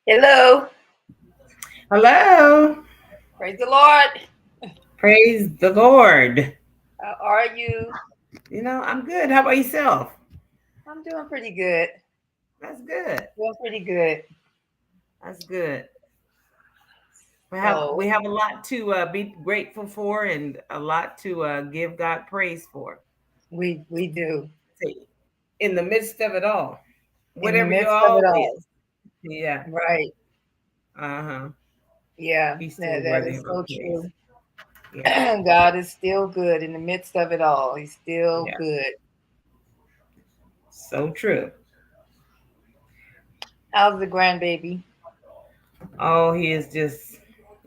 Hello. Hello. Praise the Lord. Praise the Lord. How are you? I'm good. How about yourself? I'm doing pretty good. That's good. Doing pretty good. That's good. We have So we have a lot to be grateful for and a lot to give God praise for. we do See, in the midst of it all, in the whatever your midst of it all all. is, yeah, Right. uh-huh. Yeah. He's still That worthy is of our so praise. true. Yeah, God is still good in the midst of it all. He's still yeah, good. so true. How's the grandbaby? Oh, he is just,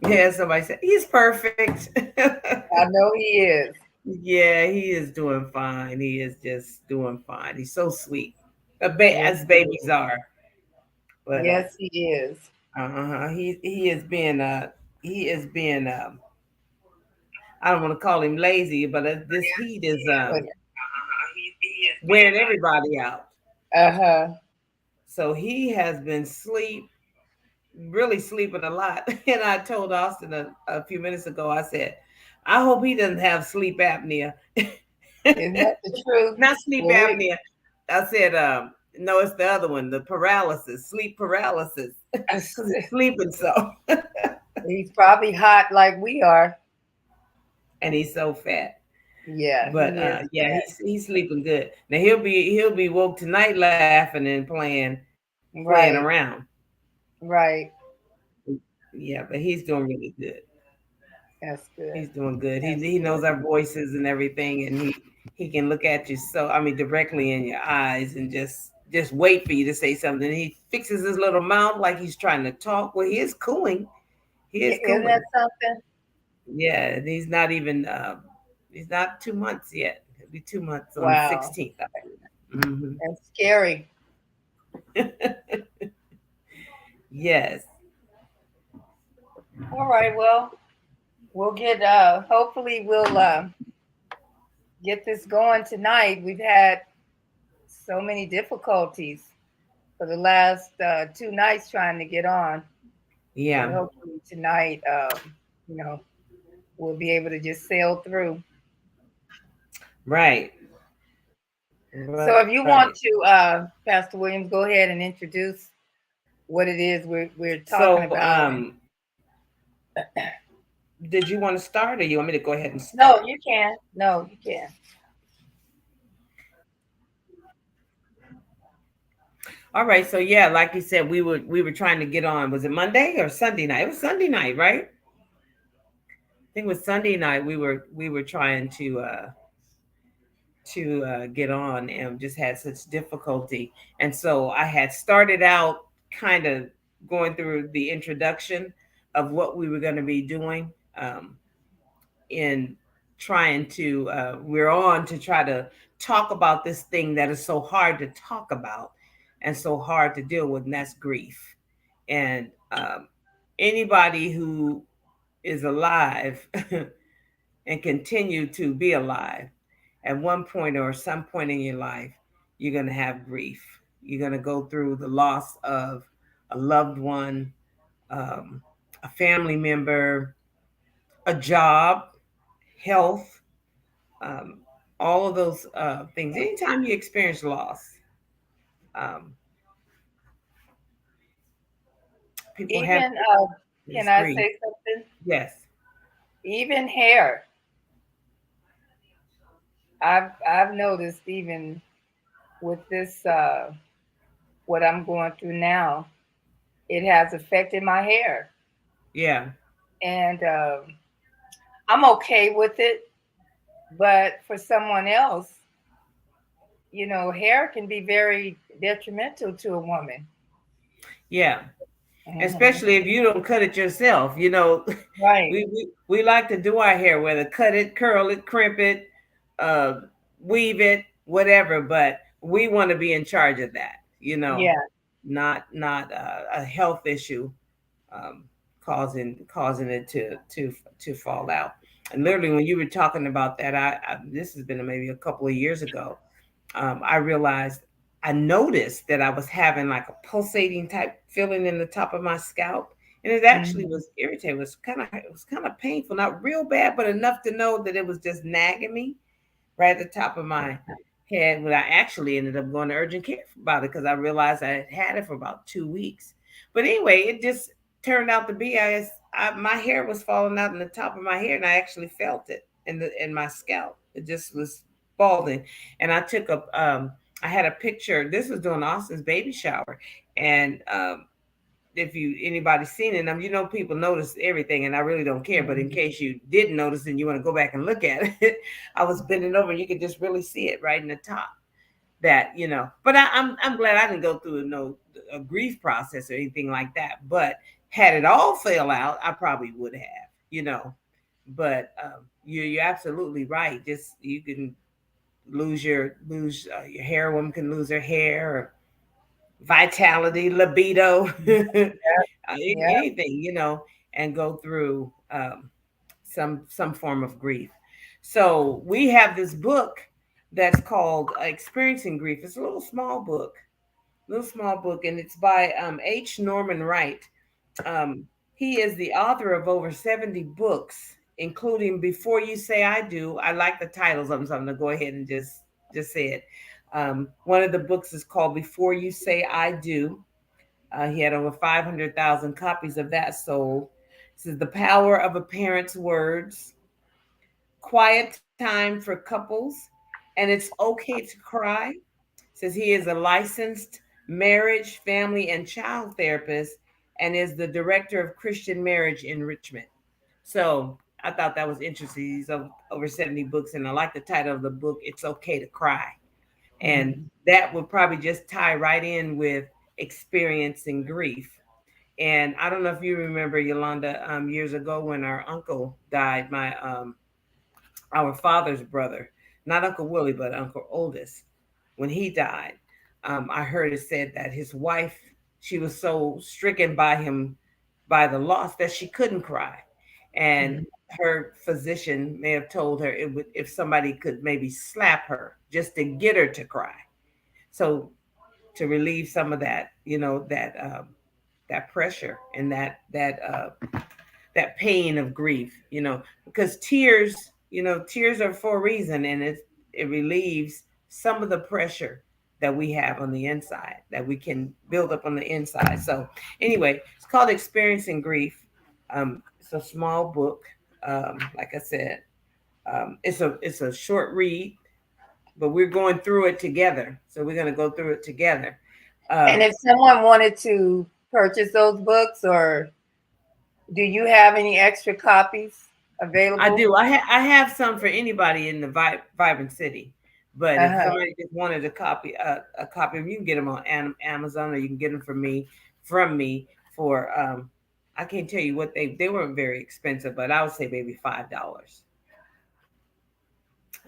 yeah. Somebody said he's perfect. I know he is. Yeah, he is doing fine. He is just doing fine. He's so sweet, Yes, as he babies is. are. But Yes, he is. he is being he is being I don't want to call him lazy, but this heat is But he is wearing everybody out. uh-huh. So he has been really sleeping a lot. And I told Austin a few minutes ago. I said, I hope he doesn't have sleep apnea. Isn't that the truth? Not sleep Well, we apnea. I said, no, it's the other one, the paralysis, sleep paralysis. Sleeping so. he's probably hot like we are. And he's so fat. Yeah, But he is yeah, fat. he's sleeping good. Now he'll be woke tonight laughing and playing around. Right. Right. Yeah, but he's doing really good. That's good. He's doing good. He That's he knows good. our voices and everything, and he can look at you, so I mean directly in your eyes, and just wait for you to say something. He fixes his little mouth like he's trying to talk. Well, he is cooing. He is Isn't that cooing. something? Yeah, and he's not 2 months yet. He'll be 2 months on the Wow. 16th. Hmm. That's scary. Yes. All right, well, we'll get hopefully we'll get this going tonight. We've had so many difficulties for the last two nights trying to get on. But Yeah. hopefully tonight you know, we'll be able to just sail through. Right. So if Right. you want to, Pastor Williams, go ahead and introduce what it is we're talking So, about. did you want to start, or you want me to go ahead and No, start? you can. No, you can. All right. So yeah, like you said, we were trying to get on. Was it Monday or Sunday night? It was Sunday night, right? I think it was Sunday night. We were trying to get on and just had such difficulty. And so I had started out kind of going through the introduction of what we were going to be doing. In trying to we're on to try to talk about this thing that is so hard to talk about and so hard to deal with, and that's grief. And anybody who is alive and continue to be alive, at one point or some point in your life, you're going to have grief. You're going to go through the loss of a loved one, um, a family member, a job, health, um, all of those things. Anytime you experience loss, um, people have Even can this I grief. say something? Yes. Even hair. I've noticed even with this what I'm going through now, it has affected my hair, Yeah. and I'm okay with it. But for someone else, hair can be very detrimental to a woman. Yeah. Hmm. Especially if you don't cut it yourself. Right. We like to do our hair, whether cut it, curl it, crimp it, uh, weave it, whatever. But we want to be in charge of that. Yeah. Not a health issue um, causing it to fall out. And literally, when you were talking about that, I this has been maybe a couple of years ago. I realized I noticed that I was having like a pulsating type feeling in the top of my scalp. And it actually Mhm. was irritating. It was kind of painful, not real bad, but enough to know that it was just nagging me right at the top of my head. When I actually ended up going to urgent care about it because I realized I had had it for about 2 weeks. But anyway, it just turned out to be my hair was falling out in the top of my hair, and I actually felt it in my scalp. It just was balding, and I had a picture. This was during Austin's baby shower, and if you anybody seen it, people notice everything, and I really don't care. But in Mhm. case you didn't notice and you want to go back and look at it, I was bending over, and you could just really see it right in the top. But I'm glad I didn't go through a grief process or anything like that. But had it all fell out, I probably would have. But you're absolutely right. Just you can lose your hair. A woman can lose her hair, or vitality, libido, Yeah. anything, and go through some form of grief. So we have this book that's called Experiencing Grief. It's a little small book, and it's by H. Norman Wright. Um, he is the author of over 70 books, including Before You Say I Do. I like the titles of them, so I'm going to go ahead and just say it. One of the books is called Before You Say I Do. He had over 500,000 copies of that sold. This is The Power of a Parent's Words, Quiet Time for Couples, and It's Okay to Cry. Says he is a licensed marriage, family, and child therapist and is the director of Christian marriage enrichment. So I thought that was interesting. He's over 70 books, and I like the title of the book, It's Okay to Cry. And Mhm. that would probably just tie right in with experiencing grief. And I don't know if you remember, Yolanda, years ago when our uncle died, our father's brother, not Uncle Willie, but Uncle Oldest, when he died, I heard it said that his wife, she was so stricken by him, by the loss, that she couldn't cry. And Mhm. her physician may have told her it would, if somebody could maybe slap her just to get her to cry. So to relieve some of that, that pressure and that pain of grief, because tears are for a reason, and it relieves some of the pressure that we have on the inside that we can build up on the inside. So anyway, it's called Experiencing Grief. It's a small book. Like I said, it's a short read, but we're going through it together. So we're going to go through it together. And Um, if someone wanted to purchase those books, or do you have any extra copies I available? do. I have some for anybody in the Vibrant City. But if Uh-huh. somebody just wanted a copy of them, you can get them on Amazon, or you can get them from me for I can't tell you what they weren't very expensive, but I would say maybe $5.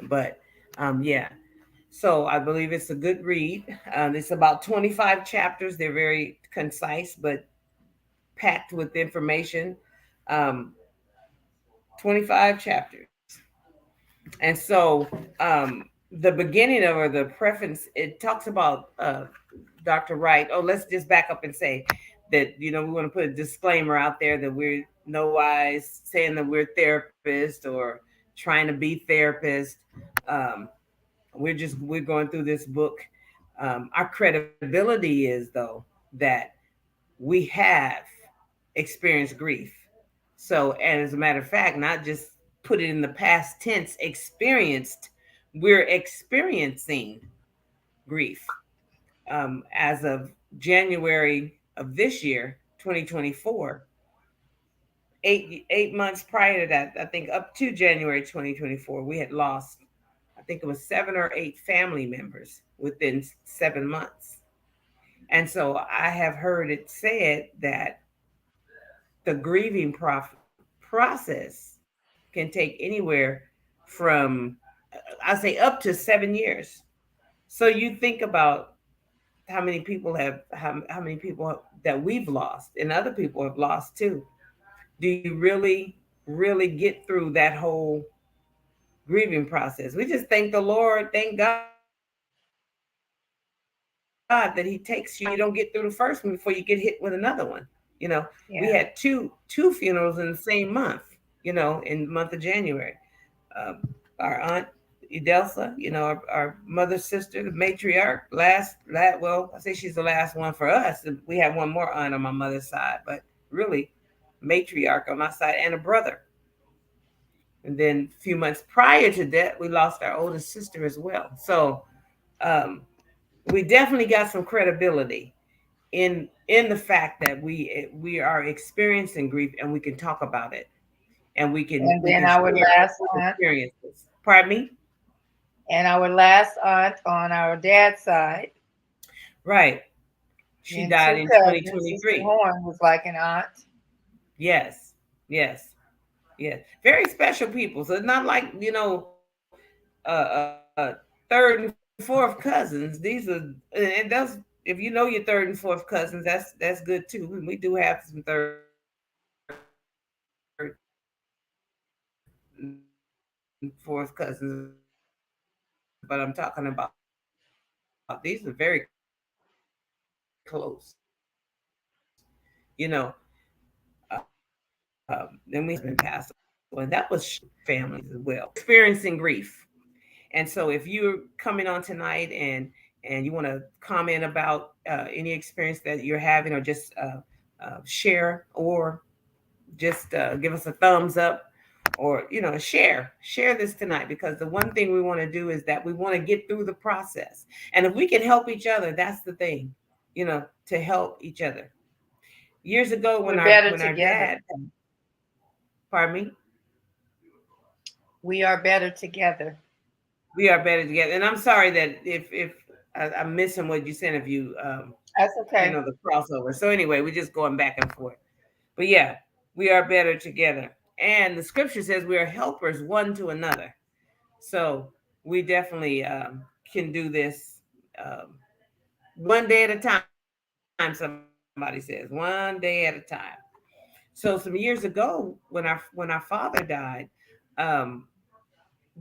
But yeah. So I believe it's a good read. It's about 25 chapters. They're very concise, but packed with information. Um, 25 chapters. And so the beginning of, or the preface, it talks about Dr. Wright. Oh, let's just back up and say that, we want to put a disclaimer out there that we're no wise saying that we're therapists or trying to be therapists. Um, we're going through this book. Our credibility is, though, that we have experienced grief. So, and as a matter of fact, not just put it in the past tense, experienced, we're experiencing grief. As of January of this year, 2024, 8 months prior to that, I think up to January 2024, we had lost, I think it was 7 or 8 family members within 7 months. And so I have heard it said that the grieving process can take anywhere from, I say, up to 7 years. So you think about how many people that we've lost and other people have lost too. Do you really get through that whole grieving process? We just thank the Lord, thank God that we have that He takes you. You don't get through the first one before you get hit with another one. You know, we Yeah. had two funerals in the same month. You know, in the month of January. Um, our aunt Edelsa, you know, our mother's sister, the matriarch, last, well, I say she's the last one for us. We have one more aunt on my mother's side, but really, matriarch on my side, and a brother. And then a few months prior to that, we lost our oldest sister as well. So um, we definitely got some credibility in the fact that we are experiencing grief and we can talk about it and And we then can our share last those aunt, experiences. Pardon me? and our last aunt on our dad's side, Right. She and died two in cousins. Sister 2023. Horn was like an aunt. Yes. Yes. Yes. Very special people. So it's not like, you know, third and fourth cousins. These are, and those, if you know your third and fourth cousins, that's good too. We do have some third and fourth cousins, but I'm talking about these are very close. You know, then we have my husband passed away, and that was families as well. Experiencing grief. And so if you're coming on tonight and you want to comment about any experience that you're having, or just share, or just give us a thumbs up, or share this tonight, because the one thing we want to do is that we want to get through the process. And if we can help each other, that's the thing, to help each other. Years ago, We're better when our together. dad, pardon me, We are better together. we are better together. And I'm sorry that if I'm missing what you said, if That's okay. the crossover. So anyway, we're just going back and forth. But yeah, we are better together. And the scripture says we are helpers one to another. So we definitely can do this um, one day at a time. Somebody says one day at a time. So some years ago, when our father died, um,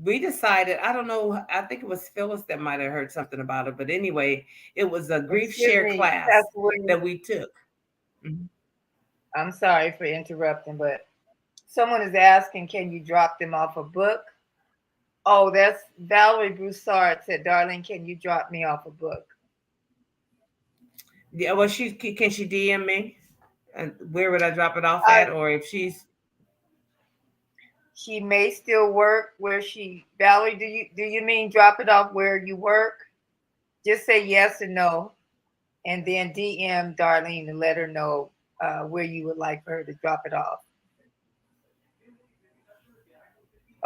we decided. I don't know. I think it was Phyllis that might have heard something about it. But anyway, it was a grief share Excuse me, class Pastor William. that we took. Mhm. I'm sorry for interrupting, but someone is asking, can you drop them off a book? Oh, that's Valerie Broussard said, darling, can you drop me off a book? Yeah. Well, she can she DM me? And where would I drop it off Uh, at? Or if she's she may still work where she, Valerie, do you mean drop it off where you work? Just say yes or no, and then DM Darlene and let her know where you would like for her to drop it off.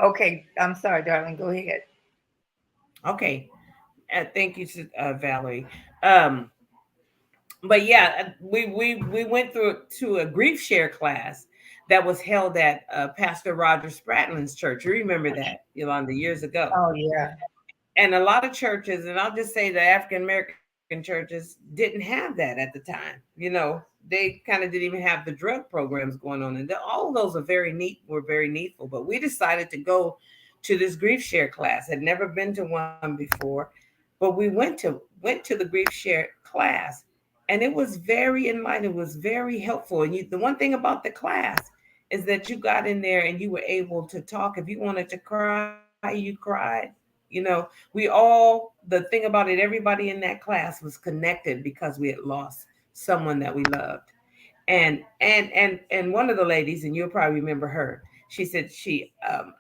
Okay, I'm sorry, darling. Go ahead. okay. Thank you, Valerie. Um, but yeah, we went through to a grief share class that was held at Pastor Roger Spratlin's church. You remember that, Yolanda, years ago. Oh yeah. And a lot of churches, and I'll just say the African American churches didn't have that at the time. They kind of didn't even have the drug programs going on, and all of those are very neat. Were very needful. But we decided to go to this grief share class. Had never been to one before, but we went to the grief share class, and it was very enlightening. It was very helpful. And the one thing about the class is that you got in there and you were able to talk. If you wanted to cry, you cried. We all, the thing about it, everybody in that class was connected because we had lost someone that we loved. And one of the ladies, and you'll probably remember her, she said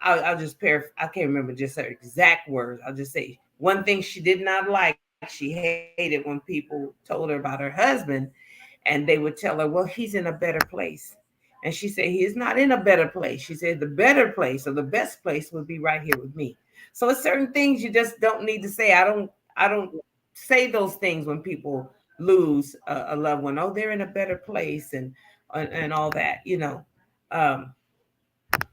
I'll just paraphrase, I can't remember just her exact words. I'll just say one thing she did not like, she hated when people told her about her husband, and they would tell her, well, he's in a better place. And she said, he is not in a better place. She said, the better place, or the best place, would be right here with me. So it's certain things you just don't need to say. I don't say those things when people lose a loved one. Oh, they're in a better place, and all that. Um,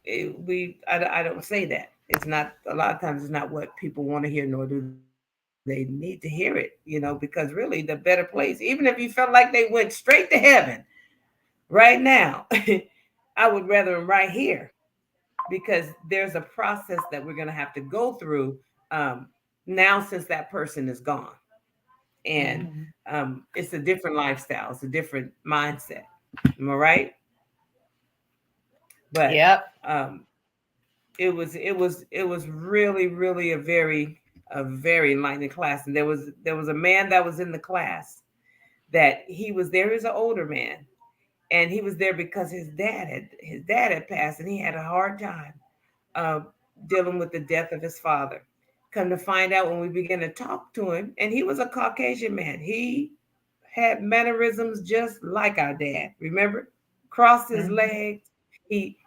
I don't say that. It's not, a lot of times it's not what people want to hear, nor do they need to hear it. Because really, the better place, even if you felt like they went straight to heaven right now, I would rather them right here, because there's a process that we're going to have to go through, um, now, since that person is gone. And Mhm. it's a different lifestyle, it's a different mindset. Am I right? But Yep. um, it was really really a very enlightening class. And there was a man that was in the class that he was there. He was an older man, and he was there because his dad had passed, and he had a hard time uh, dealing with the death of his father. Come to find out, when we began to talk to him, and he was a Caucasian man, he had mannerisms just like our dad. Remember, crossed his Mhm. legs. He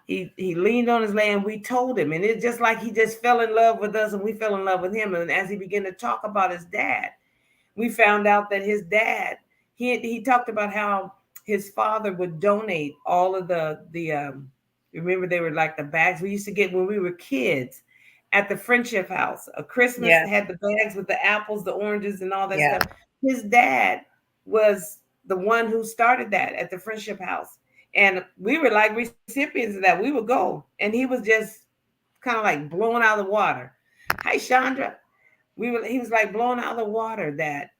leaned on his leg, and we told him, and it's just like he just fell in love with us, and we fell in love with him. And as he began to talk about his dad, we found out that his dad, he talked about how his father would donate all of the remember, they were like the bags we used to get when we were kids at the Friendship House. A Christmas Yeah. had the bags with the apples, the oranges, and all that Yeah. stuff. His dad was the one who started that at the Friendship House. And we were like recipients of that. We would go, and he was just kind of like blown out of the water. Hi, Chandra. He was like blown out of the water that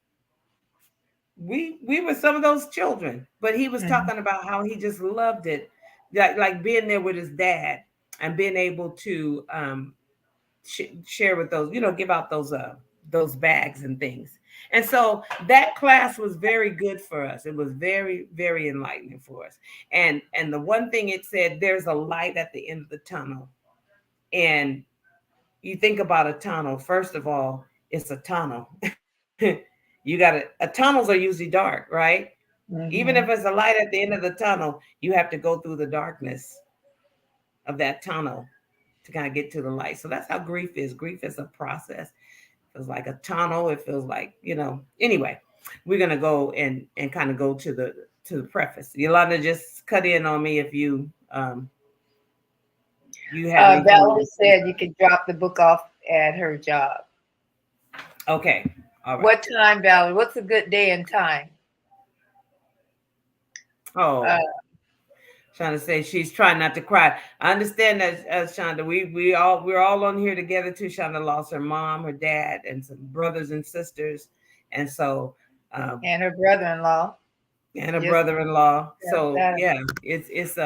we were some of those children. But he was Mhm. talking about how he just loved it, like being there with his dad and being able to share with those, give out those bags and things. And so that class was very good for us. It was very very enlightening for us. And the one thing it said, there's a light at the end of the tunnel. And you think about a tunnel, first of all, it's a tunnel. You got to, tunnels are usually dark, right? Even if Mhm. it's a light at the end of the tunnel, you have to go through the darkness of that tunnel to kind of get to the light. So that's how grief is. Grief is a process. It feels like a tunnel. It feels like, anyway, we're gonna go and kind of go to the preface. Yolanda, just cut in on me if you have anything you Valerie want to say. said you could drop the book off at her job. Okay. All right. What time, Valerie? What's a good day and time? Oh, Uh, trying to say she's trying not to cry. I understand that, Shonda. We're all on here together too. Shonda lost her mom, her dad, and some brothers and sisters, and so um, and her brother-in-law and a just brother-in-law. So that. yeah, it's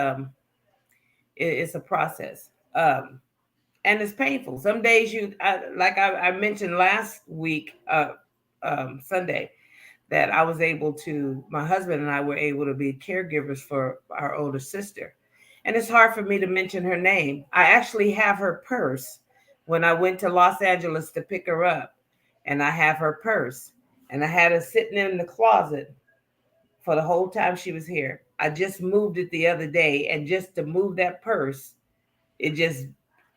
a process, and it's painful. Some days like I mentioned last week, Sunday, that I was able to, my husband and I were able to be caregivers for our older sister. And it's hard for me to mention her name. I actually have her purse when I went to Los Angeles to pick her up, and I have her purse, and I had her sitting in the closet for the whole time she was here. I just moved it the other day, and just to move that purse, it just,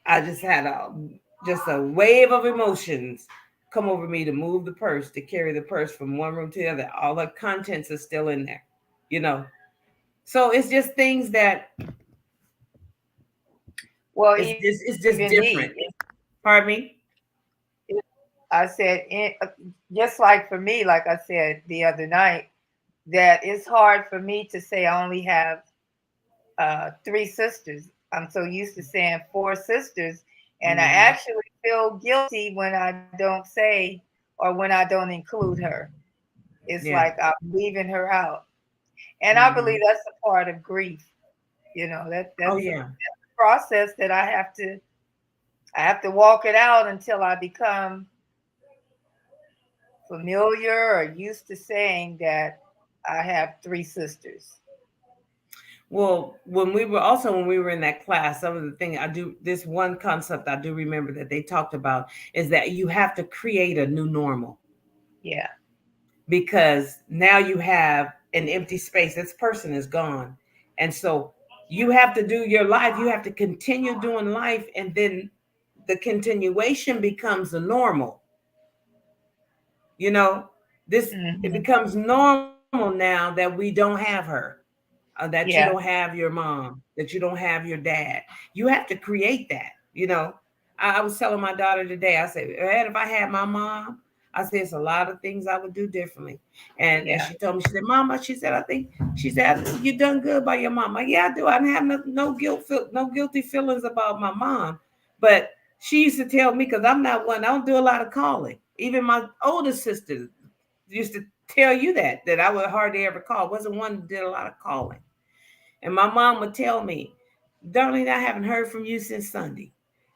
I just had a wave of emotions come over me to move the purse, to carry the purse from one room to the other. All the contents are still in there, you know. So it's just things that Well, it's just even me, different. Pardon me. I said, just like for me, like I said the other night, that it's hard for me to say I only have three sisters. I'm so used to saying four sisters, and I Mhm. actually feel guilty when I don't say or when I don't include her. It's Yeah. like I'm leaving her out, and I believe Mhm. that's a part of grief. Oh That's a yeah. process that I have to walk it out until I become familiar or used to saying that I have three sisters. Well, when we were in that class, some of the thing I do, this one concept I do remember that they talked about is that you have to create a new normal, Yeah. because now you have an empty space. This person is gone. And so you have to do your life. You have to continue doing life. And then the continuation becomes the normal. You know, it Hmm. becomes normal now that we don't have her, that you don't Yeah. have your mom, that you don't have your dad. You have to create that, you know. I was telling my daughter today, I said, man, if I had my mom, I said, it's a lot of things I would do differently. And Yeah. she told me, she said, Mama, she said, I think you done good by your mom. Like, yeah, I do. I didn't have no guilty feelings about my mom. But she used to tell me, because I'm not one, I don't do a lot of calling. Even my older sister, used to tell you that I would hardly ever call. Wasn't one that did a lot of calling. And my mom would tell me, darling, I haven't heard from you since Sunday.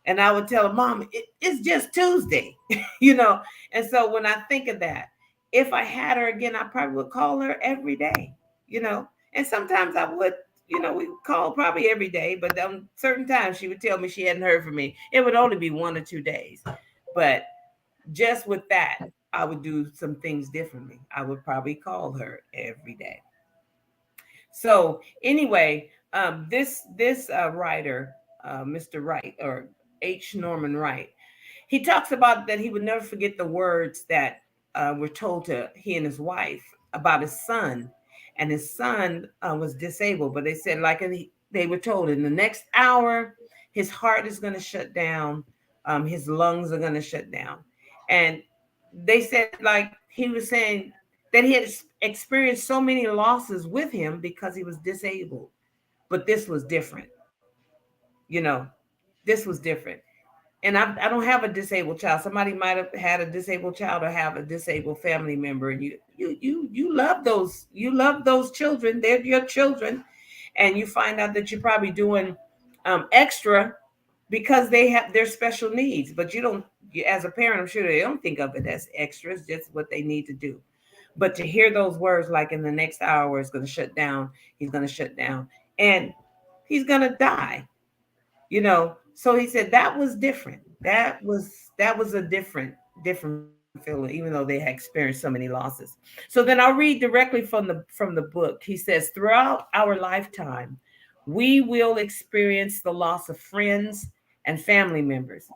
And I would tell her, Mom, it's just Tuesday, you know. And so when I think of that, if I had her again, I probably would call her every day, you know. And sometimes I would, you know, we call probably every day, but on certain times she would tell me she hadn't heard from me. It would only be 1 or 2 days. But just with that, I would do some things differently. I would probably call her every day. So anyway, this writer, Mr. Wright, or H. Norman Wright, he talks about that he would never forget the words that were told to he and his wife about his son, and his son was disabled. But they said, like they were told, in the next hour, his heart is going to shut down, his lungs are going to shut down, and they said, like he was saying, that he had experienced so many losses with him because he was disabled. But this was different, you know, this was different. And I don't have a disabled child. Somebody might have had a disabled child or have a disabled family member, and you love those children. They're your children, and you find out that you're probably doing extra because they have their special needs. But you don't, as a parent, I'm sure they don't think of it as extras, just what they need to do. But to hear those words, like in the next hour, is going to shut down. He's going to shut down, and he's going to die, you know. So he said that was different. That was a different feeling, even though they had experienced so many losses. So then I'll read directly from the book. He says, throughout our lifetime, we will experience the loss of friends and family members.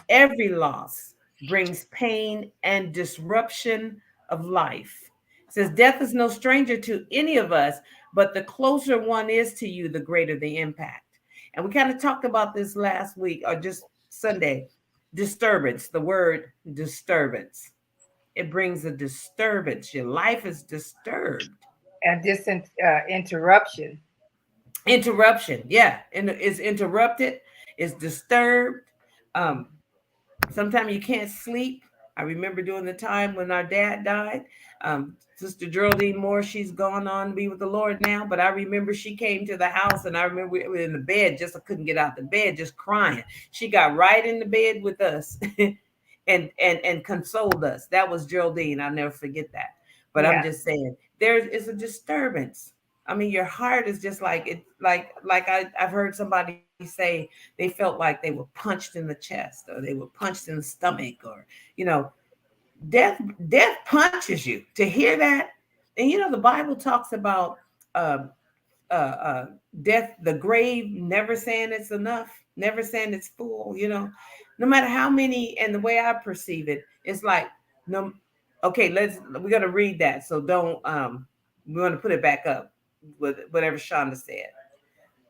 Every loss brings pain and disruption of life. It says death is no stranger to any of us, but the closer one is to you, the greater the impact. And we kind of talked about this last week or just Sunday. Disturbance, the word disturbance. It brings a disturbance. Your life is disturbed. And this interruption. Interruption, yeah. And it's interrupted, it's disturbed. Um, Sometimes you can't sleep. I remember during the time when our dad died. Sister Geraldine Moore, she's gone on to be with the Lord now. But I remember she came to the house, and I remember we were in the bed, just I couldn't get out the bed, just crying. She got right in the bed with us and consoled us. That was Geraldine. I'll never forget that. But Yeah. I'm just saying, there is a disturbance. I mean, your heart is just like it, I've heard somebody say they felt like they were punched in the chest, or they were punched in the stomach, or you know, death death punches you. To hear that, and you know, the Bible talks about uh, uh, death, the grave, never saying it's enough, never saying it's full. You know, no matter how many, and the way I perceive it, it's like no. Okay, we're gonna read that. So don't we want to put it back up with whatever Shonda said.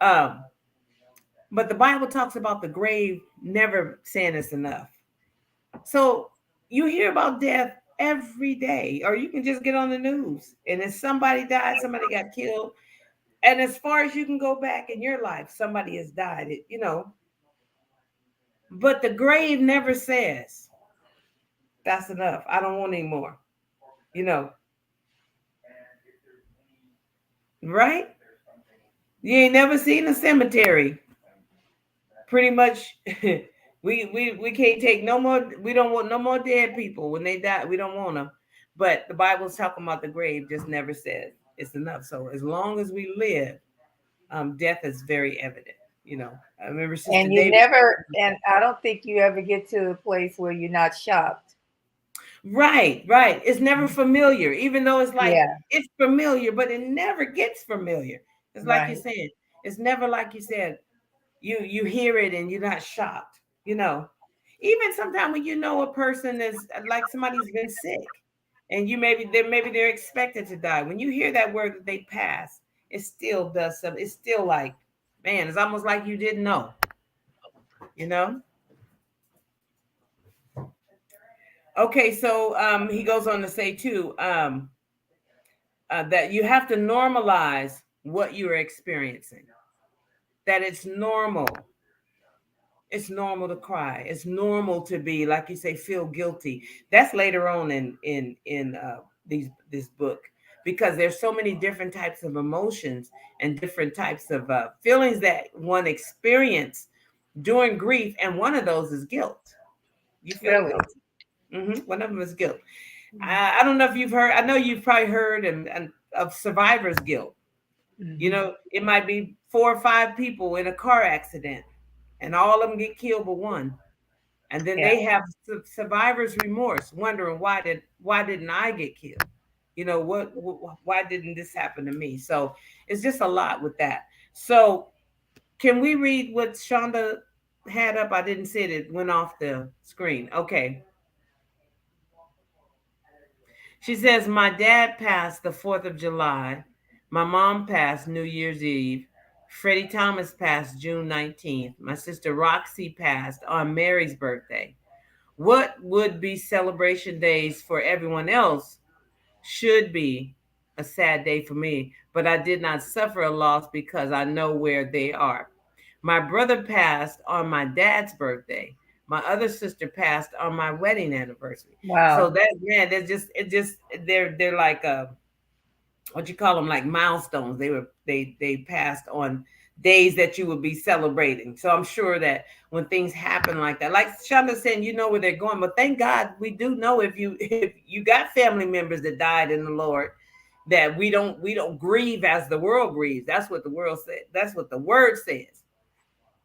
Um, but the Bible talks about the grave never saying it's enough. So you hear about death every day, or you can just get on the news, and if somebody died, somebody got killed, and as far as you can go back in your life, somebody has died. You know, but the grave never says that's enough. I don't want any more. You know, right? You ain't never seen a cemetery. Pretty much, we can't take no more. We don't want no more dead people when they die. We don't want them. But the Bible's talking about the grave just never says it's enough. So as long as we live, death is very evident. You know, I remember Sister And you David. never, and I don't think you ever get to a place where you're not shocked. Right, right. It's never familiar, even though it's like Yeah, it's familiar, but it never gets familiar. It's like you right. said. It's never like you said. You hear it and you're not shocked. You know, even sometimes when you know a person is like somebody's been sick, and you maybe they're expected to die. When you hear that word that they pass, it still does something. It's still like, man, it's almost like you didn't know. You know. Okay, so he goes on to say too that you have to normalize what you're experiencing. That it's normal to cry. It's normal to be, like you say, feel guilty. That's later on in this book, because there's so many different types of emotions and different types of feelings that one experience during grief, and one of those is guilt. You feel Really? guilty. One of them is guilt. I don't know if you've heard. I know you've probably heard and of survivor's guilt. You Mm-hmm. know, it might be 4 or 5 people in a car accident, and all of them get killed but one, and then Yeah. they have survivor's remorse, wondering why didn't I get killed? You know why didn't this happen to me? So it's just a lot with that. So can we read what Shonda had up? I didn't see it. It went off the screen. Okay. She says, my dad passed the 4th of July. My mom passed New Year's Eve. Freddie Thomas passed June 19th. My sister Roxy passed on Mary's birthday. What would be celebration days for everyone else should be a sad day for me, but I did not suffer a loss because I know where they are. My brother passed on my dad's birthday. My other sister passed on my wedding anniversary. So Wow. that, man, there's just it just they're like what you call them, like milestones. They passed on days that you would be celebrating. So I'm sure that when things happen like that, like Shonda said, you know where they're going. But thank God we do know, if you got family members that died in the Lord, that we don't grieve as the world grieves. That's what the world said. That's what the word says.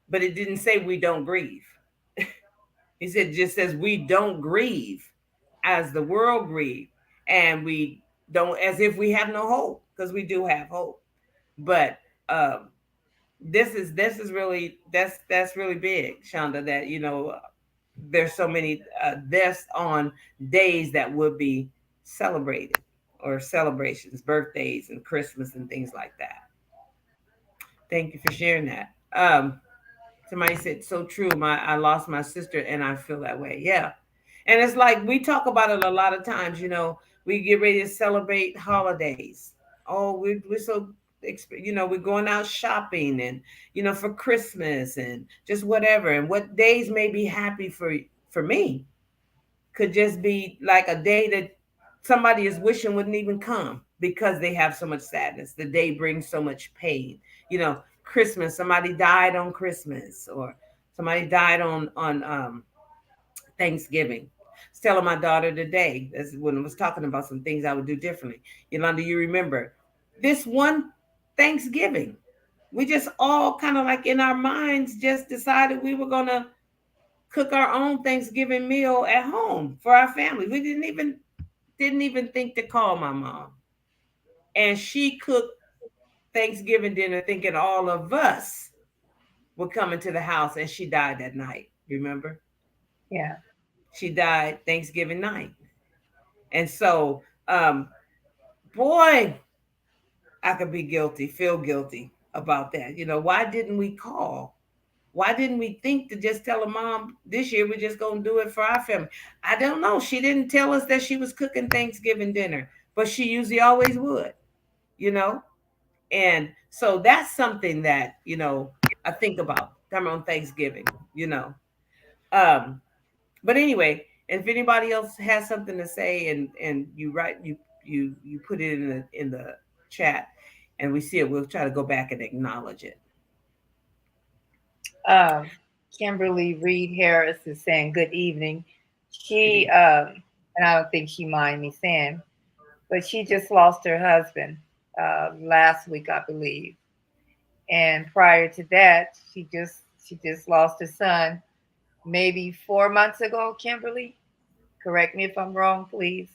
But it didn't say we don't grieve. He said just says we don't grieve as the world grieve, and we don't, as if we have no hope, because we do have hope. But um, this is really, that's really big, Shonda. That there's so many deaths on days that would be celebrated, or celebrations, birthdays and Christmas and things like that. Thank you for sharing that. Somebody said, so true. I lost my sister and I feel that way. Yeah. And it's like we talk about it a lot of times, we get ready to celebrate holidays. Oh, we're so, we're going out shopping, and, for Christmas and just whatever. And what days may be happy for me could just be like a day that somebody is wishing wouldn't even come, because they have so much sadness. The day brings so much pain. Christmas, somebody died on Christmas, or somebody died on Thanksgiving. I was telling my daughter today, that's when I was talking about some things I would do differently. Yolanda, you remember this one Thanksgiving, we just all kind of like in our minds just decided we were gonna cook our own Thanksgiving meal at home for our family. We didn't even think to call my mom. And she cooked Thanksgiving dinner thinking all of us were coming to the house, and she died that night. Remember? Yeah. She died Thanksgiving night. And so, boy, I could be guilty, feel guilty about that. Why didn't we call? Why didn't we think to just tell her, mom, this year we're just going to do it for our family? I don't know. She didn't tell us that she was cooking Thanksgiving dinner, but she usually always would, you know? And so that's something that, I think about coming on Thanksgiving, you know. Um, but anyway, if anybody else has something to say, and you write, you put it in the chat, and we see it, we'll try to go back and acknowledge it. Um, Kimberly Reed Harris is saying good evening. Good She, evening. and I don't think she mind me saying, but she just lost her husband last week, I believe. And prior to that, she just lost her son maybe 4 months ago. Kimberly, correct me if I'm wrong, please.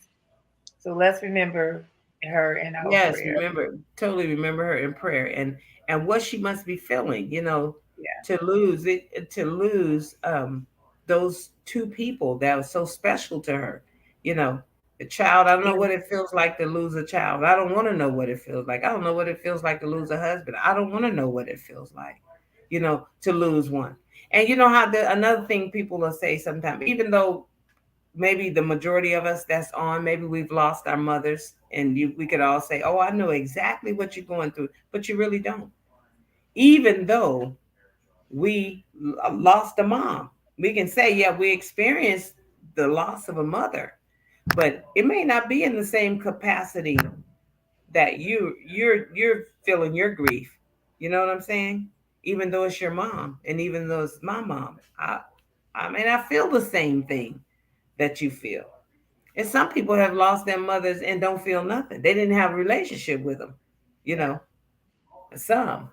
So let's remember her in our Yes, prayer. totally remember her in prayer, and what she must be feeling, Yeah. to lose those two people that was so special to her, you know, the child. I don't know what it feels like to lose a child. I don't want to know what it feels like. I don't know what it feels like to lose a husband. I don't want to know what it feels like, to lose one. And you know how another thing people will say sometimes, even though maybe the majority of us that's on, maybe we've lost our mothers, and we could all say, oh, I know exactly what you're going through, but you really don't. Even though we lost a mom, we can say, yeah, we experienced the loss of a mother, but it may not be in the same capacity that you're feeling your grief. You know what I'm saying? Even though it's your mom, and even though it's my mom, I mean, I feel the same thing that you feel. And some people have lost their mothers and don't feel nothing. They didn't have a relationship with them, you Yeah. know. Some.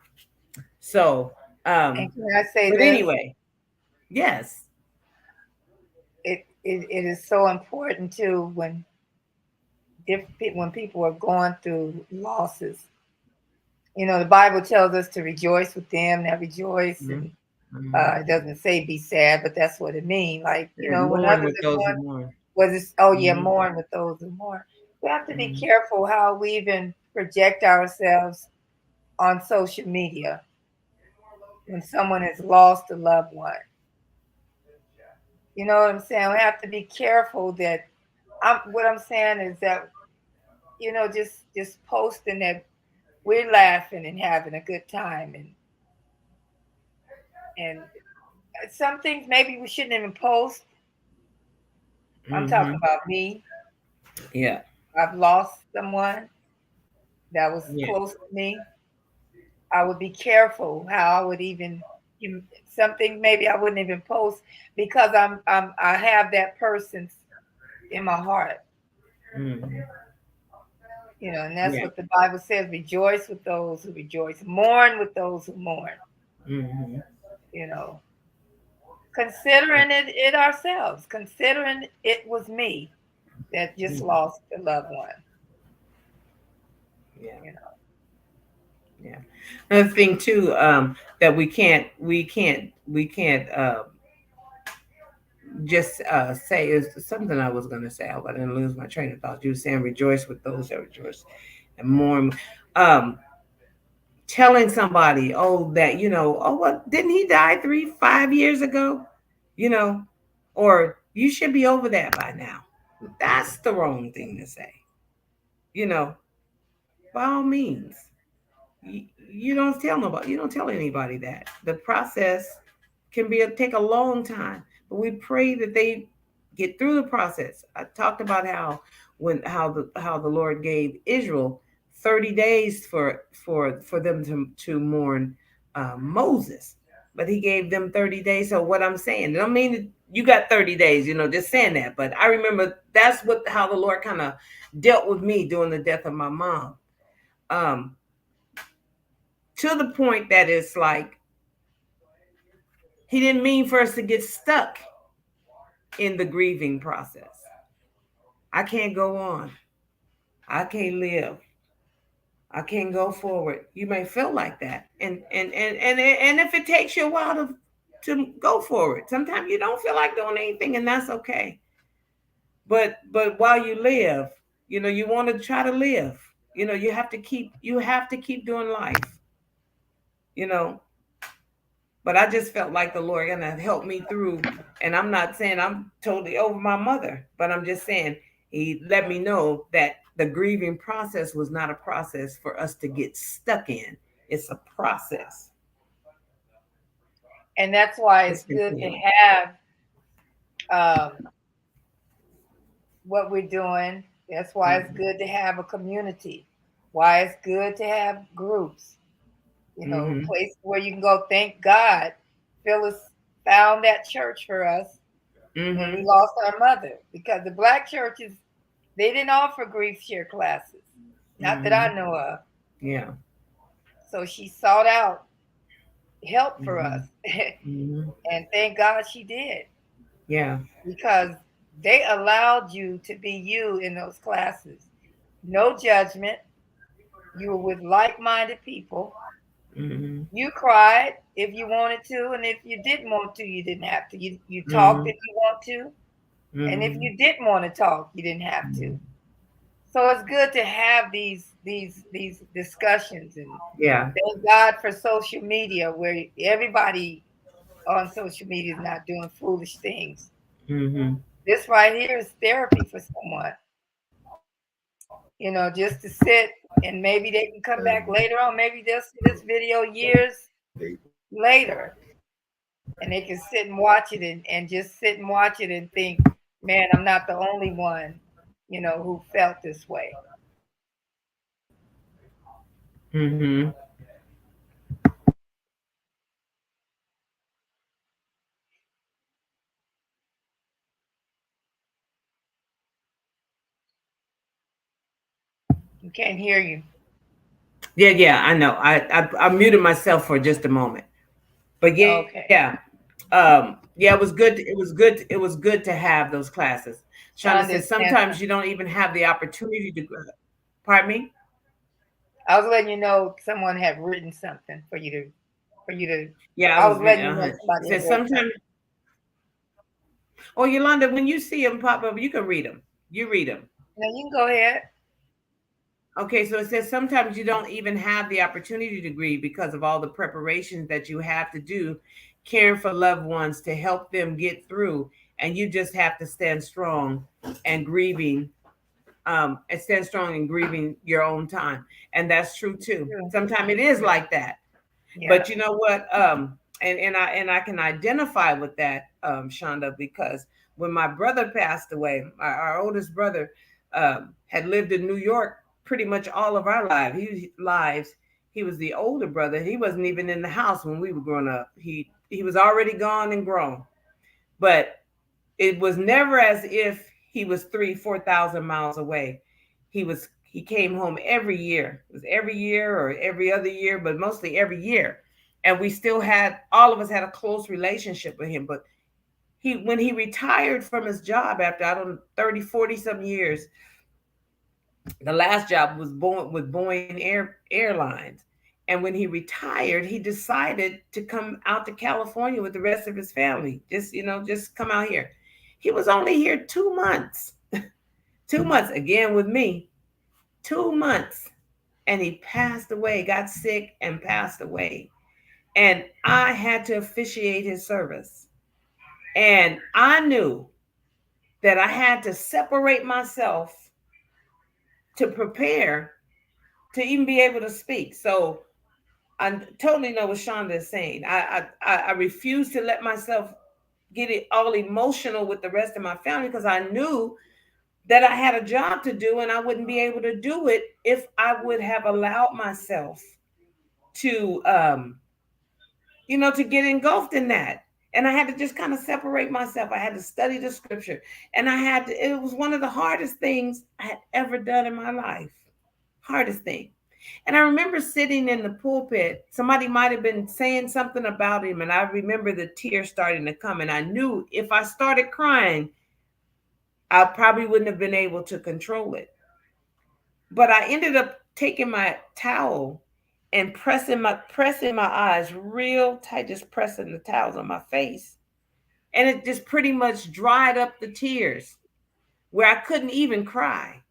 So, And can I say but this? anyway, yes. It is so important too when people are going through losses. You know, the Bible tells us to rejoice with them that rejoice, and Mm-hmm. it doesn't say be sad, but that's what it means. Like, you And know, when mourn others with are those who going, mourn. was it? Oh yeah, Mm-hmm. mourn with those who mourn. We have to be Mm-hmm. careful how we even project ourselves on social media when someone has lost a loved one. You know what I'm saying? We have to be careful that what I'm saying is that, you know, just posting that we're laughing and having a good time, and some things maybe we shouldn't even post. I'm talking Mm-hmm. about me. Yeah. I've lost someone that was Yeah. close to me. I would be careful how I would even something maybe I wouldn't even post because I have that person's in my heart, Mm-hmm. you know, and that's Yeah. what the Bible says: rejoice with those who rejoice, mourn with those who mourn. Mm-hmm. You know, considering it ourselves, considering it was me that just Mm-hmm. lost a loved one. Yeah. You know, Yeah. Another thing too, that we can't just say is something I was gonna say. I didn't lose my train of thought. You were saying rejoice with those that rejoice and mourn. Um, Telling somebody, oh, that, oh, what, didn't he die 5 years ago? You know, or you should be over that by now. That's the wrong thing to say. You know, by all means, you don't tell nobody, you don't tell anybody that. The process can take a long time, but we pray that they get through the process. I talked about how the Lord gave Israel 30 days for them to mourn Moses, but He gave them 30 days. So what I'm saying, I don't mean that you got 30 days, just saying that, but I remember that's how the Lord kind of dealt with me during the death of my mom. Um, to the point that it's like He didn't mean for us to get stuck in the grieving process. I can't go on. I can't live. I can't go forward. You may feel like that, and if it takes you a while to go forward, sometimes you don't feel like doing anything, and that's okay. But while you live, you want to try to live. You have to keep doing life. You know, but I just felt like the Lord gonna help me through. And I'm not saying I'm totally over my mother, but I'm just saying He let me know that the grieving process was not a process for us to get stuck in. It's a process. and that's why It's it's good to continuing. have what we're doing. That's why it's Mm-hmm. good to have a community. Why it's good to have groups. You know, Mm-hmm. places where you can go. Thank God, Phyllis found that church for us when we Mm-hmm. lost our mother, because the black churches, they didn't offer grief share classes, not that Mm-hmm. I know of. Yeah. So she sought out help for Mm-hmm. us, Mm-hmm. and thank God she did, Yeah. because they allowed you to be you in those classes. No judgment. You were with like-minded people. Mm-hmm. You cried if you wanted to, and if you didn't want to, you didn't have to. You talked Mm-hmm. if you want to, and if Mm-hmm. you didn't want to talk, you didn't have to. So it's good to have these discussions, and Yeah. thank God for social media, where everybody on social media is not doing foolish things. Mm-hmm. This right here is therapy for someone, just to sit, and maybe they can come back later on. Maybe they'll see this video years later, and they can sit and watch it, and just sit and watch it and think, man, I'm not the only one who felt this way. Mm-hmm. We can't hear you. Yeah, yeah, I know. I muted myself for just a moment. But yeah, Okay. yeah, it was good. It was good. It was good to have those classes. Shonda says Shonda's saying sometimes you something. don't even have the opportunity to. Pardon me. I was letting you know someone had written something for you to. Yeah, I I was was reading. letting you know It somebody had says wrote sometimes. something. Oh, Yolanda, when you see them pop up, you can read them. You read them. Now you can go ahead. Okay, so it says sometimes you don't even have the opportunity to grieve because of all the preparations that you have to do, caring for loved ones to help them get through, and you just have to stand strong and grieving, and stand strong and grieving your own time, and that's true too. True. Sometimes it is like that, Yeah. but you know what? And I can identify with that, Shonda, because when my brother passed away, our oldest brother, had lived in New York pretty much all of our lives. He was the older brother. He wasn't even in the house when we were growing up. He was already gone and grown, but it was never as if he was 4,000 miles away. He came home every year. It was every year or every other year, but mostly every year. And we still had all of us had a close relationship with him. But he when he retired from his job after I don't 30, 40 some years, the last job was Boeing Airlines. And when he retired, he decided to come out to California with the rest of his family. Just come out here. He was only here 2 months. 2 months again with me. 2 months. And he passed away, got sick and passed away. And I had to officiate his service. And I knew that I had to separate myself to prepare to even be able to speak. So I totally know what Shonda is saying. I refuse to let myself get it all emotional with the rest of my family because I knew that I had a job to do and I wouldn't be able to do it if I would have allowed myself to to get engulfed in that. And I had to just kind of separate myself. I had to study the scripture. And it was one of the hardest things I had ever done in my life. Hardest thing. And I remember sitting in the pulpit. Somebody might have been saying something about him. And I remember the tears starting to come. And I knew if I started crying, I probably wouldn't have been able to control it. But I ended up taking my towel and pressing my eyes real tight, just pressing the towels on my face. And it just pretty much dried up the tears where I couldn't even cry.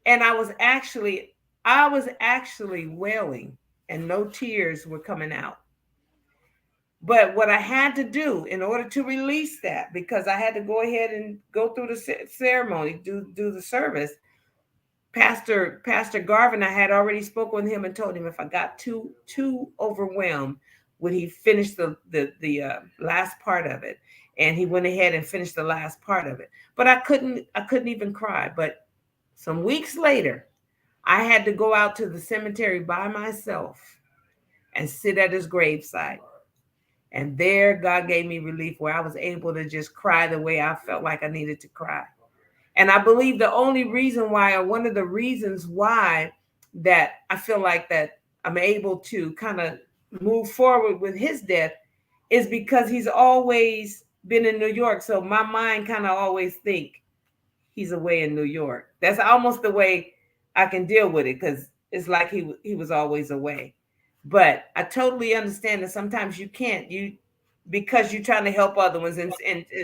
And I was actually wailing and no tears were coming out. But what I had to do in order to release that, because I had to go ahead and go through the ceremony, do the service, Pastor Garvin, I had already spoken with him and told him if I got too overwhelmed, would he finish the last part of it? And he went ahead and finished the last part of it. But I couldn't even cry. But some weeks later, I had to go out to the cemetery by myself and sit at his graveside. And there, God gave me relief where I was able to just cry the way I felt like I needed to cry. And I believe the only reason why, or one of the reasons why, that I feel like that I'm able to kind of move forward with his death is because he's always been in New York. So my mind kind of always think he's away in New York. That's almost the way I can deal with it because it's like he was always away. But I totally understand that sometimes you can't because you're trying to help other ones, and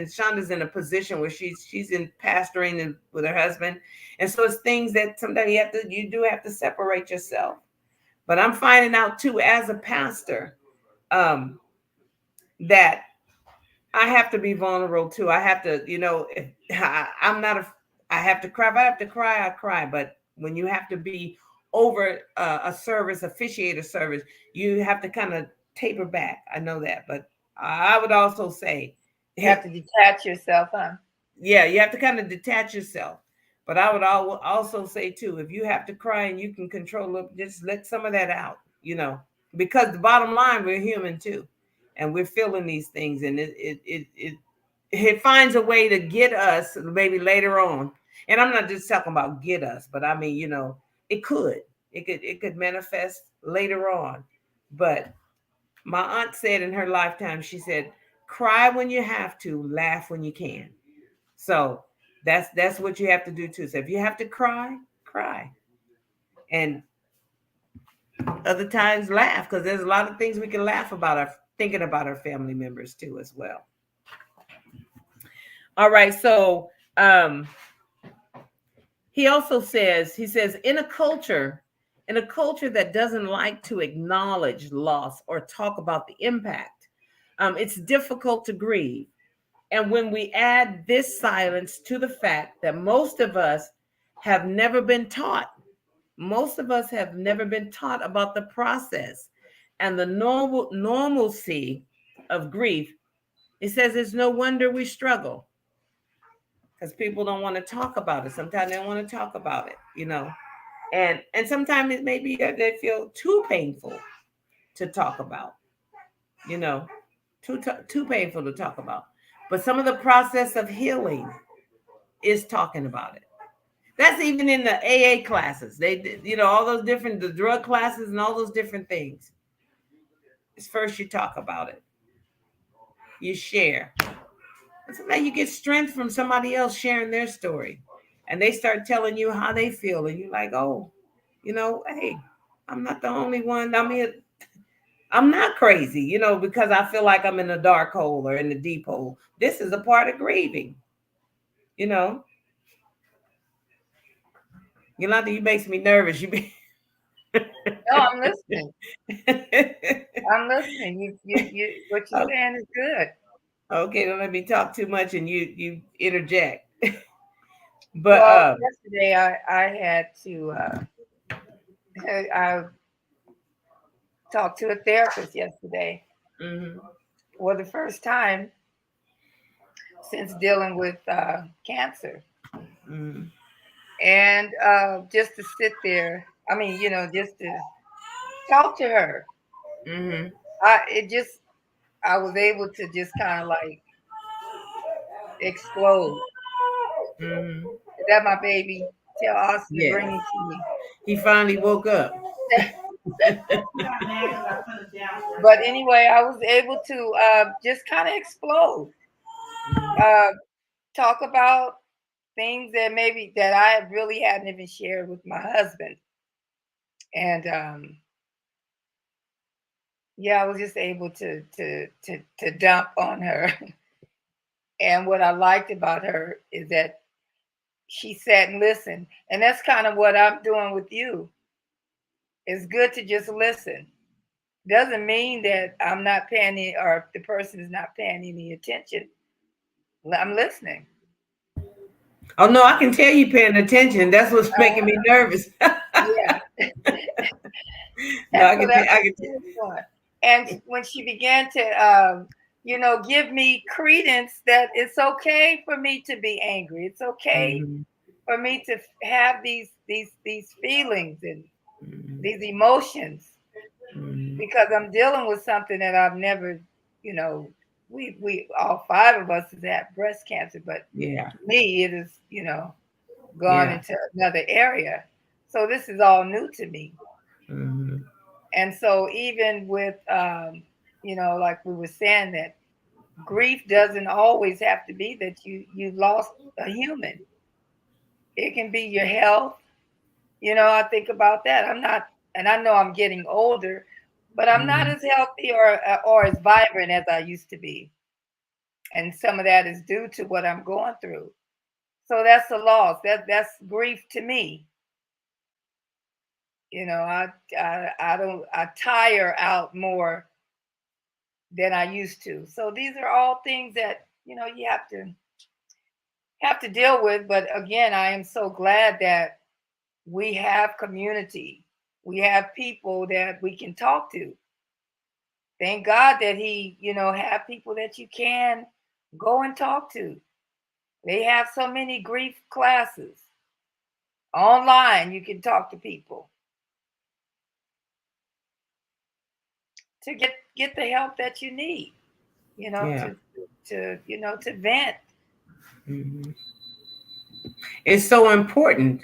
Shonda's in a position where she's in pastoring with her husband, and so it's things that sometimes you do have to separate yourself. But I'm finding out too as a pastor, um, that I have to be vulnerable too. I have to, if I'm not I have to cry. If I have to cry, I cry. But when you have to be over a service, officiate a service, you have to kind of taper back. I know that, but I would also say, You have to detach yourself, huh? yeah, you have to kind of detach yourself. But I would also say too, if you have to cry and you can control it, just let some of that out, because the bottom line, we're human too, and we're feeling these things, and it finds a way to get us maybe later on. And I'm not just talking about get us, but I mean, it could manifest later on. But my aunt said in her lifetime, she said, cry when you have to, laugh when you can. So that's what you have to do too. So if you have to cry, cry. And other times laugh, because there's a lot of things we can laugh about our thinking about our family members too as well. All right. So he also says, in a culture that doesn't like to acknowledge loss or talk about the impact, it's difficult to grieve. And when we add this silence to the fact that most of us have never been taught about the process and the normalcy of grief, it says it's no wonder we struggle, because people don't want to talk about it. Sometimes they don't want to talk about it. And sometimes it may be that they feel too painful to talk about, you know, too painful to talk about. But some of the process of healing is talking about it. That's even in the AA classes. They, all those different, the drug classes and all those different things. It's first you talk about it. You share. And sometimes you get strength from somebody else sharing their story. And they start telling you how they feel. And you're like, oh, hey, I'm not the only one. I mean, I'm not crazy, because I feel like I'm in a dark hole or in the deep hole. This is a part of grieving, you know. Yolanda, you makes me nervous. No, I'm listening. I'm listening. What you're saying is good. Okay, don't let me talk too much and you interject. But Well, yesterday I had to I talked to a therapist yesterday mm-hmm. for the first time since dealing with cancer, Mm-hmm. and just to sit there. I mean, just to talk to her. Mm-hmm. I was able to just kind of like explode. Mm-hmm. Is that my baby? Tell Austin to Yes. bring him to me. He finally woke up. But anyway, I was able to just kind of explode, uh, talk about things that maybe that I really hadn't even shared with my husband, and yeah, I was just able to dump on her. And what I liked about her is that she sat and listened, and that's kind of what I'm doing with you. It's good to just listen. Doesn't mean that I'm not paying any, or the person is not paying any attention. I'm listening. Oh no, I can tell you paying attention. That's what's making me nervous. Yeah, No, and I so can that's tell. I what can. she was doing. And when she began to, give me credence that it's okay for me to be angry. It's okay Mm-hmm. for me to have these feelings and Mm-hmm. these emotions, Mm-hmm. because I'm dealing with something that I've never, you know, we all five of us has had breast cancer, but Yeah. me it is, gone Yeah. into another area. So this is all new to me. Mm-hmm. And so even with like we were saying, that grief doesn't always have to be that you lost a human. It can be your health. I think about that. I'm not, and I know I'm getting older, but I'm not Mm-hmm. as healthy or as vibrant as I used to be. And some of that is due to what I'm going through. So that's a loss. That's grief to me. I tire out more than I used to. So these are all things that you have to deal with. But again, I am so glad that we have community. We have people that we can talk to. Thank God that He, have people that you can go and talk to. They have so many grief classes. Online, you can talk to people to get the help that you need, Yeah. to vent. Hmm. It's so important.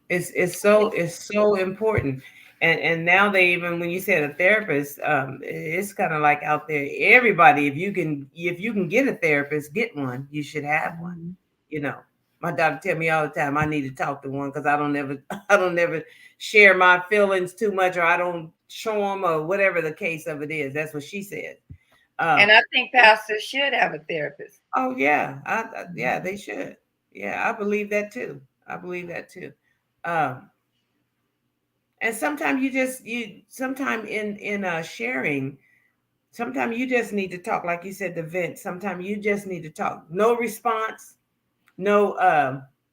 It's so important. And now they, even when you said a therapist, it's kind of like out there. Everybody, if you can get a therapist, get one. You should have one. Mhm. You know, my doctor tell me all the time I need to talk to one because I don't ever I don't ever share my feelings too much, or I don't show them, or whatever the case of it is. That's what she said. And Um, I think pastors should have a therapist. oh yeah, yeah, Mhm. they should. Yeah, I believe that too. I believe that too. Um, and sometimes you sometimes in sharing, sometimes you just need to talk, like you said, the vent. Sometimes you just need to talk. No response, no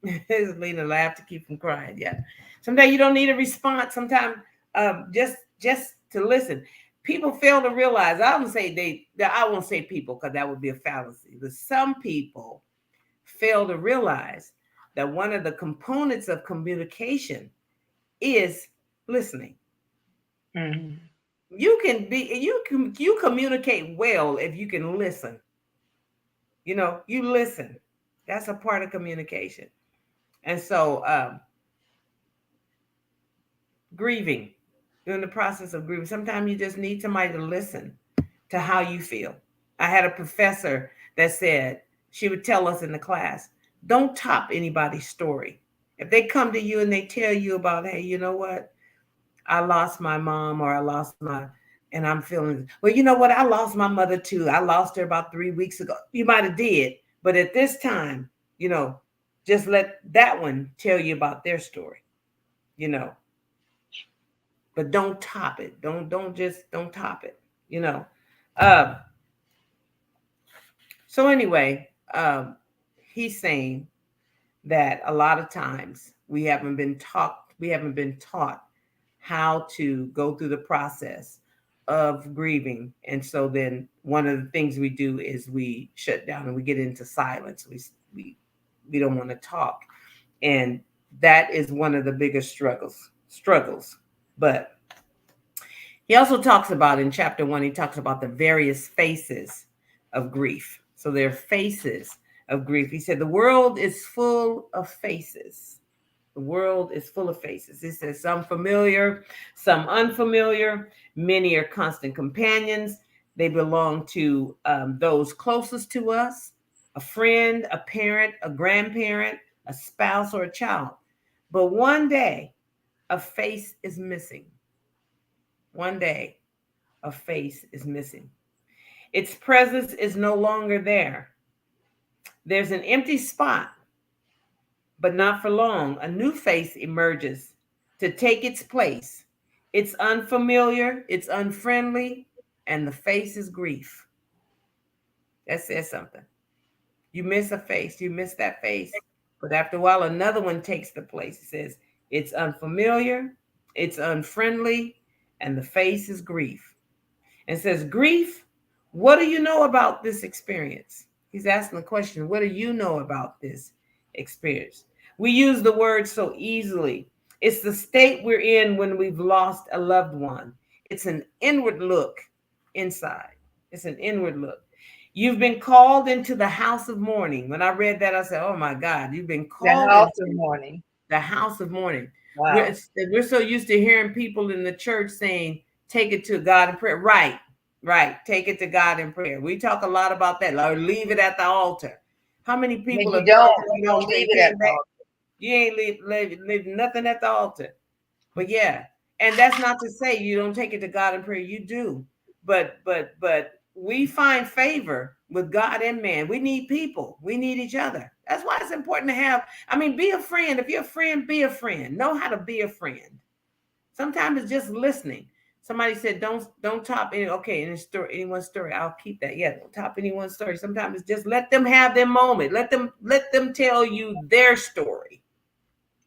Lena laughed to keep from crying. Yeah, sometimes you don't need a response. Sometimes just to listen. People fail to realize, I don't say I won't say people because that would be a fallacy, but some people fail to realize that one of the components of communication is listening. Mhm. You communicate well if you can listen. You listen. That's a part of communication. And so grieving, during the process of grieving, sometimes you just need somebody to listen to how you feel. I had a professor that said, she would tell us in the class, don't top anybody's story. If they come to you and they tell you about, hey, you know what, I lost my mom, or I lost and I'm feeling, well, you know what? I lost my mother too. I lost her about 3 weeks ago. You might have did, but at this time, you know, just let that one tell you about their story, you know, but don't top it. Don't top it, you know. Um, so anyway, he's saying that a lot of times we haven't been taught how to go through the process of grieving. And so then one of the things we do is we shut down and we get into silence. We don't want to talk. And that is one of the biggest struggles. But he also talks about, in chapter 1, he talks about the various faces of grief. So there are faces of grief. He said the world is full of faces. The world is full of faces. He says some familiar, some unfamiliar. Many are constant companions. They belong to those closest to us, a friend, a parent, a grandparent, a spouse, or a child. But one day, a face is missing. One day, a face is missing. Its presence is no longer there. There's an empty spot, but not for long. A new face emerges to take its place. It's unfamiliar, it's unfriendly, and the face is grief. That says something. You miss a face, you miss that face. But after a while, another one takes the place. It says it's unfamiliar, it's unfriendly, and the face is grief. And says, grief, what do you know about this experience? He's asking the question, what do you know about this experience? We use the word so easily. It's the state we're in when we've lost a loved one. It's an inward look inside. It's an inward look. You've been called into the house of mourning. When I read that, I said, oh my God, you've been The called house of into mourning. the house of mourning. We're, Wow. we're so used to hearing people in the church saying, take it to God in prayer. Right, right. Take it to God in prayer. We talk a lot about that. Or leave it at the altar. How many When people you have gone to don't the altar leave and it at came the back? altar. You ain't leave nothing at the altar. But yeah, and that's not to say you don't take it to God in prayer. You do. But we find favor with God and man. We need people. We need each other. That's why it's important to have, I mean, be a friend. If you're a friend, be a friend. Know how to be a friend. Sometimes it's just listening. Somebody said, don't top any, okay, anyone's story. I'll keep that. Yeah, don't top anyone's story. Sometimes it's just let them have their moment. Let them tell you their story.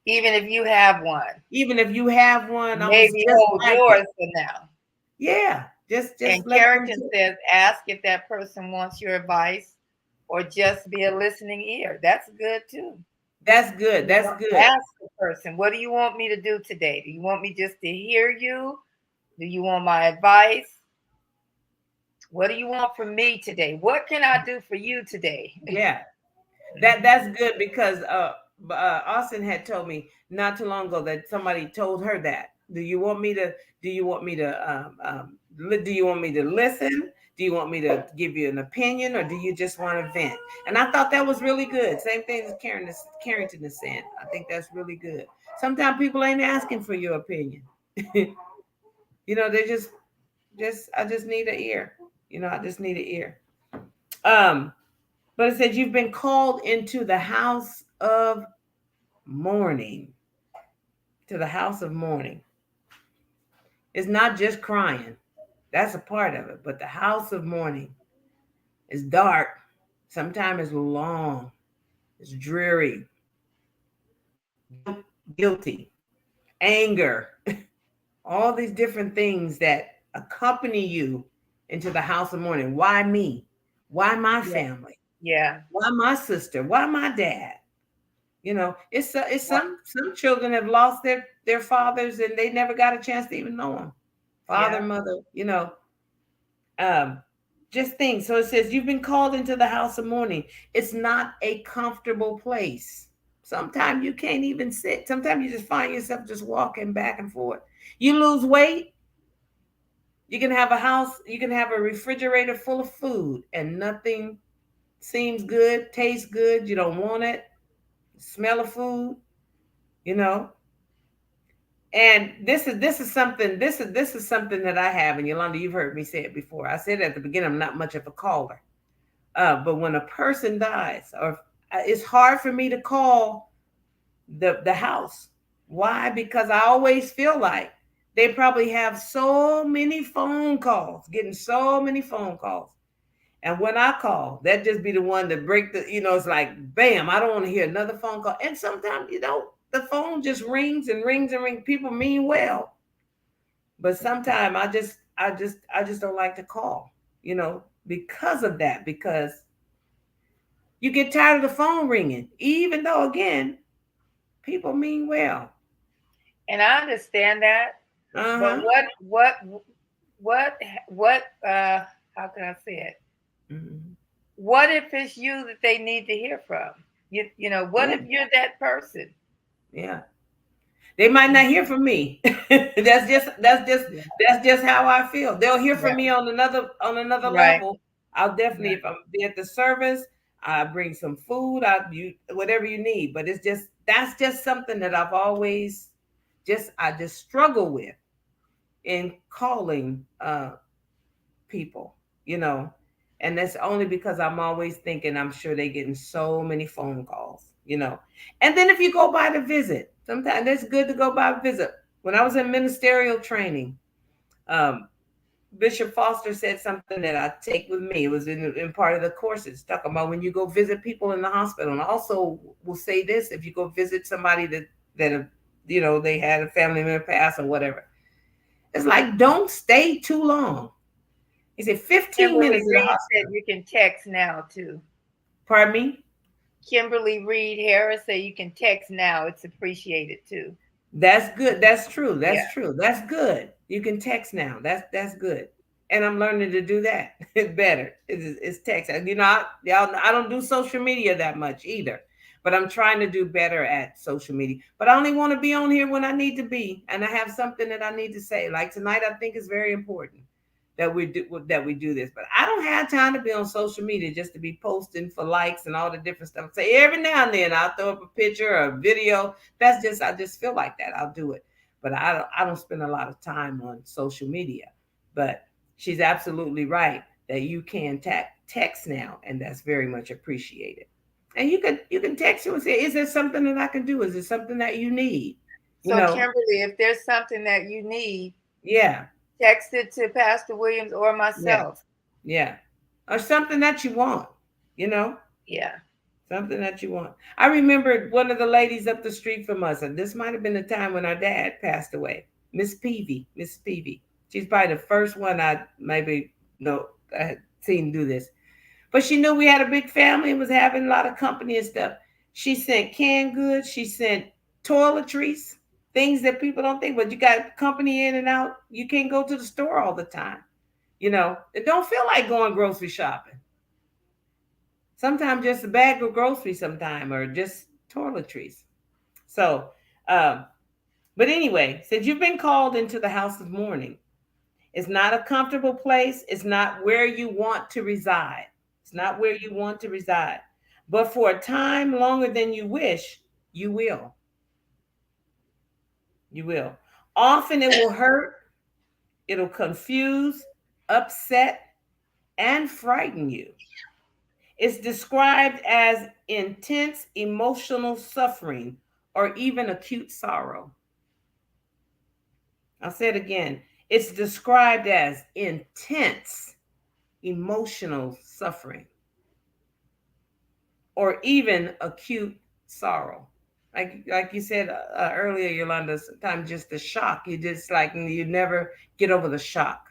Even if you have one, Even if you have one, almost maybe just hold like it. yours for now. Yeah, just And let them. Carrington says, ask if that person wants your advice or just be a listening ear. That's good too. That's good. That's good. Ask the person. What do you want me to do today? Do you want me just to hear you? Do you want my advice? What do you want from me today? What can I do for you today? Yeah. That's good because Austin had told me not too long ago that somebody told her that. Do you want me to do you want me to listen? Do you want me to give you an opinion, or do you just want to vent? And I thought that was really good. Same thing as Carrington is saying. I think that's really good. Sometimes people ain't asking for your opinion. They just I just need an ear. I just need an ear. Um, but it says you've been called into the house of mourning. To the house of mourning. It's not just crying. That's a part of it. But the house of mourning is dark. Sometimes it's long. It's dreary. Guilty. Anger. All these different things that accompany you into the house of mourning. Why me? Why my Yeah. family? Yeah. Why my sister? Why my dad? It's some children have lost their fathers and they never got a chance to even know them. Father, Yeah. mother, um, just things. So it says you've been called into the house of mourning. It's not a comfortable place. Sometimes you can't even sit. Sometimes you just find yourself just walking back and forth. You lose weight. You can have a house. You can have a refrigerator full of food, and nothing seems good, tastes good. You don't want it. Smell of food. You know, And this is something that I have, and Yolanda, you've heard me say it before. I said at the beginning, I'm not much of a caller, but when a person dies, or it's hard for me to call the house. Why? Because I always feel like they probably have so many phone calls, getting so many phone calls, and when I call, that just be the one that break the. It's like bam, I don't want to hear another phone call. And sometimes the phone just rings and rings and rings. People mean well, but sometimes I just don't like to call, because of that, because you get tired of the phone ringing, even though again, people mean well. And I understand that. But Uh-huh. what, what, how can I say it? Mhm. What if it's you that they need to hear from? What Yeah, if you're that person? yeah. They might not hear from me. Yeah. That's just how I feel. They'll hear from Right. me on another Right. level. I'll definitely, Right. if I'm be at the service, I bring some food, you whatever you need. But that's just something that I just struggle with in calling people, you know. And that's only because I'm always thinking I'm sure they're getting so many phone calls. And then if you go by to visit, sometimes it's good to go by to visit. When I was in ministerial training, um, Bishop Foster said something that I take with me. It was in part of the courses, talking about when you go visit people in the hospital. And also will say this, if you go visit somebody that they had a family member pass or whatever, it's like, don't stay too long. He said 15 Kimberly minutes in the Reed said hospital. you can text now too. Pardon me? Kimberly Reed Harris said you can text now. It's appreciated too. That's good. That's true. Yeah. That's true. That's good. You can text now. That's good. And I'm learning to do that. It's better. It's text. I don't do social media that much either, but I'm trying to do better at social media. But I only want to be on here when I need to be, and I have something that I need to say. Like tonight, I think is very important that we do this. But I don't have time to be on social media just to be posting for likes and all the different stuff. Say every now and then I'll throw up a picture or a video. I just feel like that. I'll do it. But I don't spend a lot of time on social media. But she's absolutely right that you can text now, and that's very much appreciated. And you can text you and say, is there something that I can do? Is there something that you need? You So know, Kimberly, if there's something that you need, yeah, text it to Pastor Williams or yeah, myself. yeah. Or something that you want, you know? Yeah. Something that you want. I remember one of the ladies up the street from us, and this might have been the time when our dad passed away. Miss Peavy. Miss Peavy. She's probably the first one I maybe know I had seen do this. But she knew we had a big family and was having a lot of company and stuff. She sent canned goods. She sent toiletries, things that people don't think, but you got company in and out. You can't go to the store all the time. It don't feel like going grocery shopping. Sometimes just a bag of groceries sometime or just toiletries. So, um, but anyway, since you've been called into the house of mourning, it's not a comfortable place. It's not where you want to reside. It's not where you want to reside. But for a time longer than you wish, you will. You will. Often it will hurt, it'll confuse, upset, and frighten you. It's described as intense emotional suffering or even acute sorrow. I'll say it again. It's described as intense emotional suffering or even acute sorrow. Like you said earlier, Yolanda, sometimes just the shock. You just like you never get over the shock.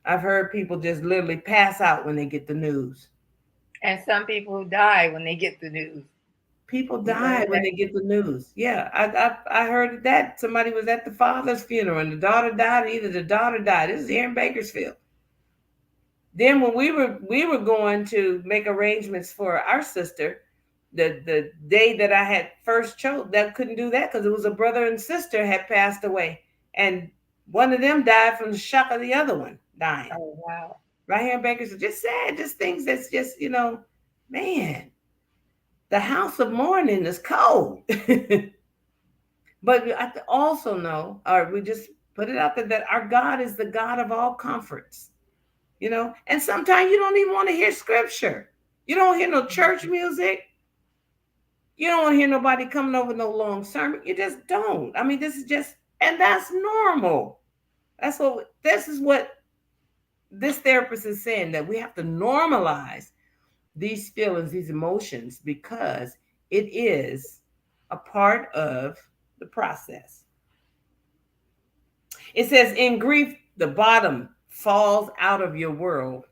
I've heard people just literally pass out when they get the news. And some people die when they get the news. People You die heard when that? they get the news. Yeah, I heard that somebody was at the father's funeral and the daughter died. Either the daughter died. This is here in Bakersfield. Then when we were going to make arrangements for our sister, the day that I had first chose, that couldn't do that because it was a brother and sister had passed away, and one of them died from the shock of the other one dying. Oh wow. Right here in Bakersfield, just sad, just things that's just man, the house of mourning is cold. But I also know, or we just put it out there, that our God is the God of all comforts. And sometimes you don't even want to hear scripture. You don't hear no church music. You don't want to hear nobody coming over no long sermon. You just don't. I mean, this is just, and that's normal. This is what this therapist is saying, that we have to normalize these feelings, these emotions, because it is a part of the process. It says, in grief, the bottom falls out of your world.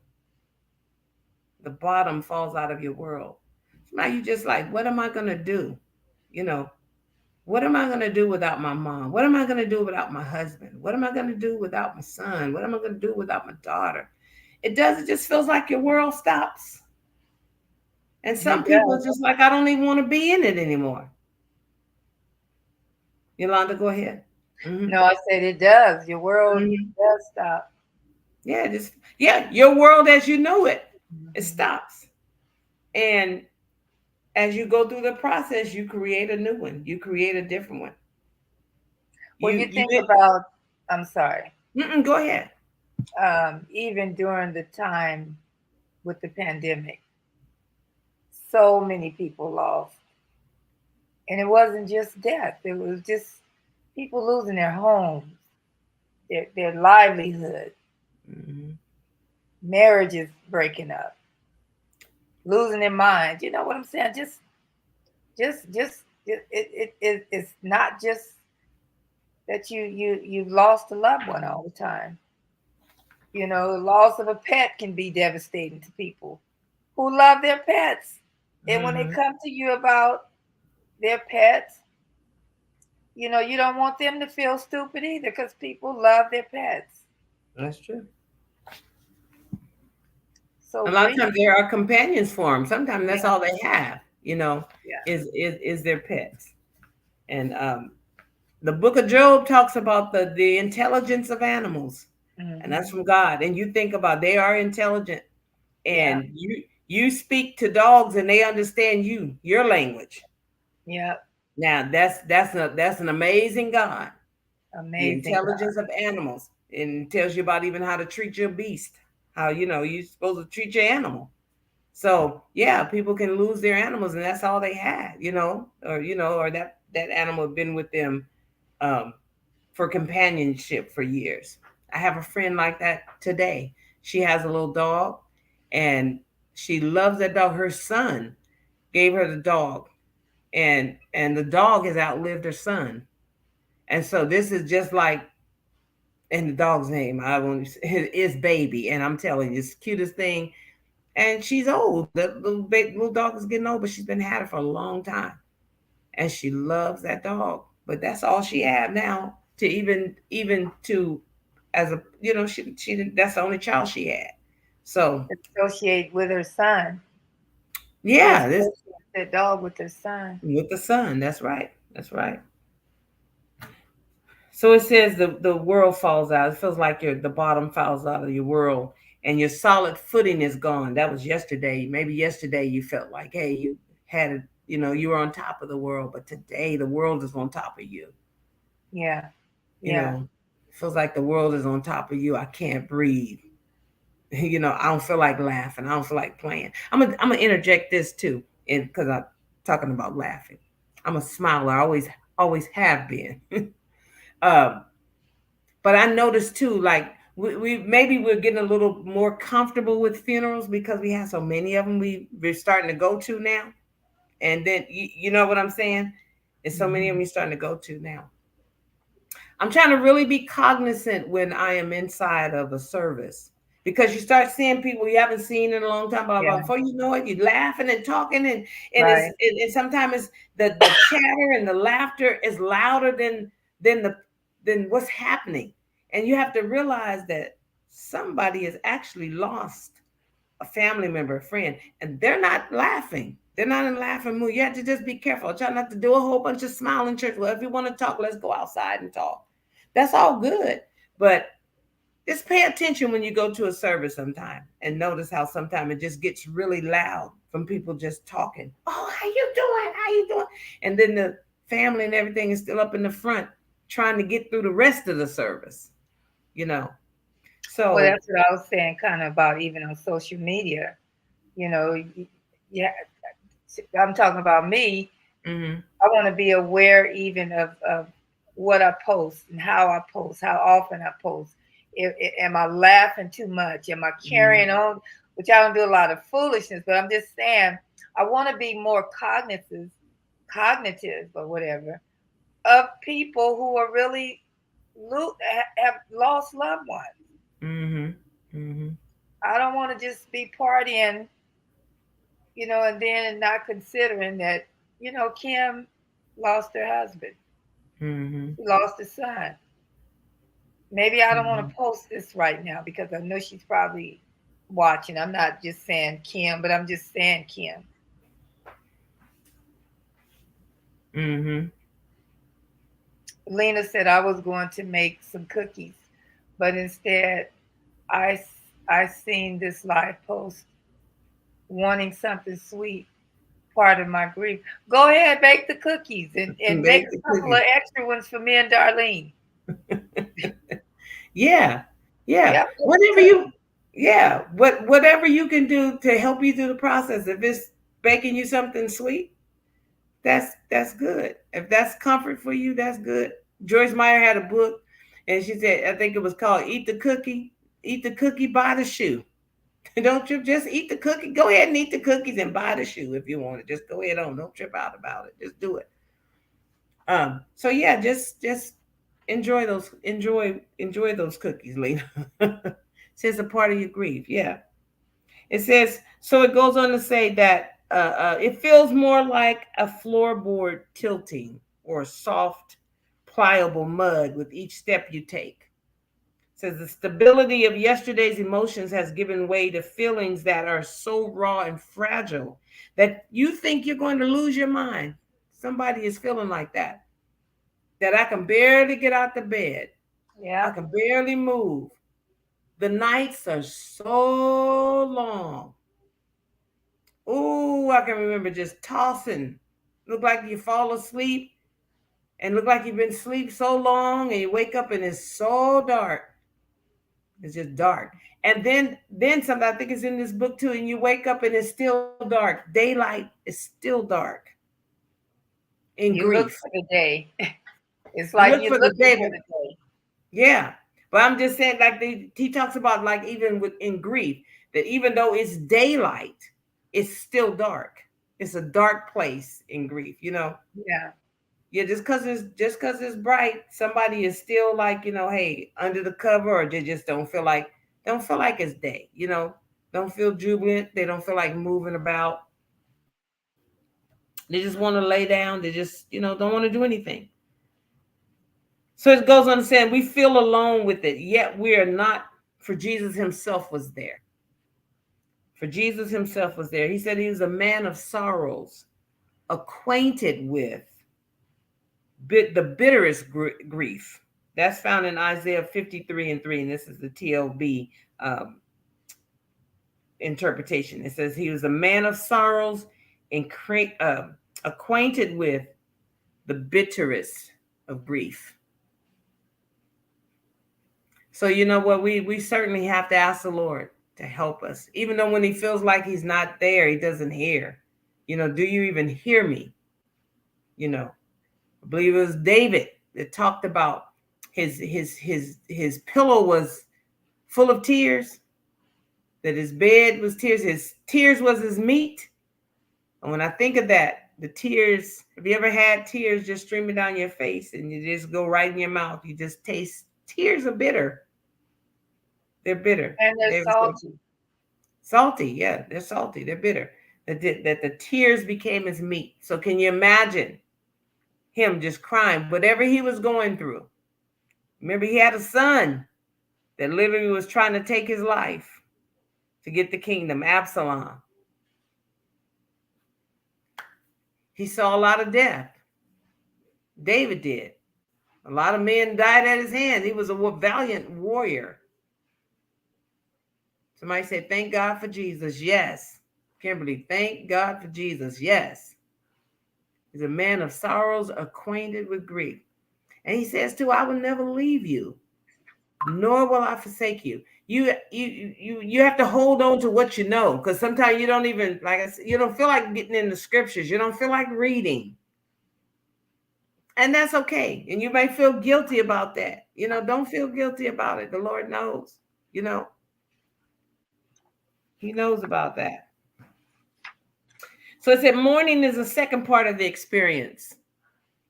The bottom falls out of your world. Now you just like, what am I going to do? What am I going to do without my mom? What am I going to do without my husband? What am I going to do without my son? What am I going to do without my daughter? It just feels like your world stops. And some people are just like, I don't even want to be in it anymore. Yolanda, go ahead. Mm-hmm. No, I said it does. Your world does stop. Yeah, your world as you know it, it stops. And as you go through the process, you create a new one. You create a different one. When you think about, I'm sorry. Go ahead. Even during the time with the pandemic, so many people lost. And it wasn't just death. It was just people losing their homes, their livelihood, marriages breaking up, losing their minds. You know what I'm saying? It's not just that you've lost a loved one all the time. The loss of a pet can be devastating to people who love their pets. And when they come to you about their pets, you don't want them to feel stupid either, because people love their pets. That's true. So a lot of times there are companions for them. Sometimes that's all they have, is their pets. And the book of Job talks about the intelligence of animals, and that's from God. And you think about, they are intelligent, and you speak to dogs and they understand your language. Yeah. Now that's an amazing God. Amazing. The intelligence of animals, and tells you about even how to treat your beast, how you're supposed to treat your animal. So yeah, people can lose their animals and that's all they had, or that animal had been with them for companionship for years. I have a friend like that today. She has a little dog and she loves that dog. Her son gave her the dog, and the dog has outlived her son. And so this is just like, and the dog's name, I won't, is Baby. And I'm telling you, it's the cutest thing. And she's old. The little dog is getting old, but she's been had it for a long time. and she loves that dog. But that's all she had now to even to as a she that's the only child she had. So Associate with her son. She yeah, this associates that dog with her son. with the son. That's right. That's right. So it says the world falls out. It feels like the bottom falls out of your world and your solid footing is gone. That was yesterday. Maybe yesterday you felt like, hey, you had it, you were on top of the world, but today the world is on top of you. Yeah. You Yeah. know, it feels like the world is on top of you. I can't breathe. I don't feel like laughing. I don't feel like playing. I'm gonna interject this too, and because I'm talking about laughing. I'm a smiler. I always have been. um, but I noticed too, like we maybe we're getting a little more comfortable with funerals because we have so many of them. We're starting to go to now, and then you know what I'm saying. There's so many of them Mhm. you're starting to go to now. I'm trying to really be cognizant when I am inside of a service because you start seeing people you haven't seen in a long time. Blah blah. Yeah. Before you know it, you're laughing and talking, Right. and sometimes it's the chatter and the laughter is louder than the than what's happening, and you have to realize that somebody has actually lost a family member, a friend, and they're not laughing. They're not in laughing mood. You have to just be careful. Try not to do a whole bunch of smiling church. Well, if you want to talk, let's go outside and talk. That's all good. But just pay attention when you go to a service sometime and notice how sometimes it just gets really loud from people just talking. Oh, how you doing? How you doing? And then the family and everything is still up in the front trying to get through the rest of the service, you know. Well, So that's what I was saying, kind of about even on social media. Yeah, I'm talking about me. mm-hmm, I want to be aware even of what I post and how I post, how often I post. Am I laughing too much? Am I mm-hmm, carrying on? Which I don't do a lot of foolishness, but I'm just saying I want to be more cognitive or whatever of people who are really have lost loved ones. mm-hmm, mm-hmm, I don't want to just be partying, and then not considering that, Kim lost her husband. mm-hmm, She lost a son. Maybe I don't want mm-hmm, to post this right now because I know she's probably watching. I'm not just saying Kim, but I'm just saying Kim. mm-hmm. Lena said I was going to make some cookies, but instead I I seen this live post wanting something sweet, part of my grief. Go ahead, bake the cookies and make Bake the a couple of cookies. extra ones for me and Darlene. Yeah, yeah. Yep, bake the Whatever cookies. you, yeah, whatever you can do to help you through the process. If it's baking you something sweet, that's good. If that's comfort for you, that's good. Joyce Meyer had a book, and she said, I think it was called Eat the Cookie, Buy the Shoe." Don't you just eat the cookie? Go ahead and eat the cookies and buy the shoe if you want it. Just go ahead on. Don't trip out about it. Just do it. So yeah, just enjoy those cookies, Lena. Since a part of your grief. Yeah. It says so it goes on to say that it feels more like a floorboard tilting or soft, pliable mud with each step you take. It says the stability of yesterday's emotions has given way to feelings that are so raw and fragile that you think you're going to lose your mind. Somebody is feeling like that I can barely get out the bed. I Yeah. can barely move. The nights are so long. Ooh, I can remember just tossing. Look like you fall asleep and look like you've been asleep so long and you wake up and it's so dark. It's just dark. And then something I think is in this book too, and you wake up and it's still dark. Daylight is still dark in You look grief. for the day. It's You like look you're for the looking day, for but the day. yeah, but I'm just saying, like he talks about, like even with in grief, that even though it's daylight, it's still dark. It's a dark place in grief. Yeah. Yeah, just because it's bright, somebody is still like hey, under the cover, or they just don't feel like it's day. Don't feel jubilant. They don't feel like moving about. They just want to lay down. They just, don't want to do anything. So it goes on to say, we feel alone with it, yet we are not, for Jesus himself was there. For Jesus himself was there. He said he was a man of sorrows, acquainted with the bitterest grief. That's found in Isaiah 53:3, and this is the TLB interpretation. It says he was a man of sorrows and acquainted with the bitterest of grief. So you know what, we certainly have to ask the Lord to help us, even though when he feels like he's not there, he doesn't hear. Do you even hear me? I believe it was David that talked about his pillow was full of tears, that his bed was tears, his tears was his meat. And when I think of that, the tears, have you ever had tears just streaming down your face and you just go right in your mouth? You just taste, tears are bitter. They're bitter. And they're salty. Salty, yeah, they're salty. They're bitter. That the tears became his meat. So can you imagine him just crying, whatever he was going through? Remember, he had a son that literally was trying to take his life to get the kingdom, Absalom. He saw a lot of death. David did. A lot of men died at his hands. He was a valiant warrior. Somebody said, thank God for Jesus. Yes. Kimberly, thank God for Jesus. Yes. He's a man of sorrows, acquainted with grief. And he says too, I will never leave you, nor will I forsake you. You have to hold on to what you know, because sometimes you don't even, like I said, you don't feel like getting in the scriptures. You don't feel like reading. And that's okay. And you may feel guilty about that. Don't feel guilty about it. The Lord knows, he knows about that. So it said mourning is the second part of the experience.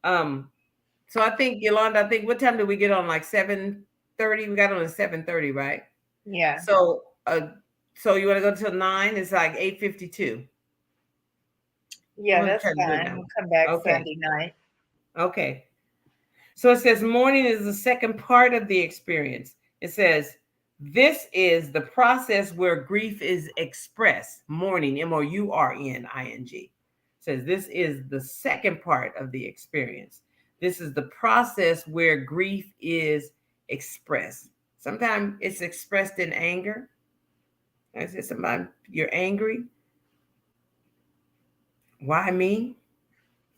So I think, Yolanda, what time did we get on? Like 7:30? We got on at 7:30, right? Yeah. So you want to go till 9? It's like 8:52. Yeah, that's fine. We'll come back Sunday night. Okay. So it says mourning is the second part of the experience. It says this is the process where grief is expressed. Mourning, MOURNING. It says this is the second part of the experience. This is the process where grief is expressed. Sometimes it's expressed in anger. I said, somebody, you're angry. Why me?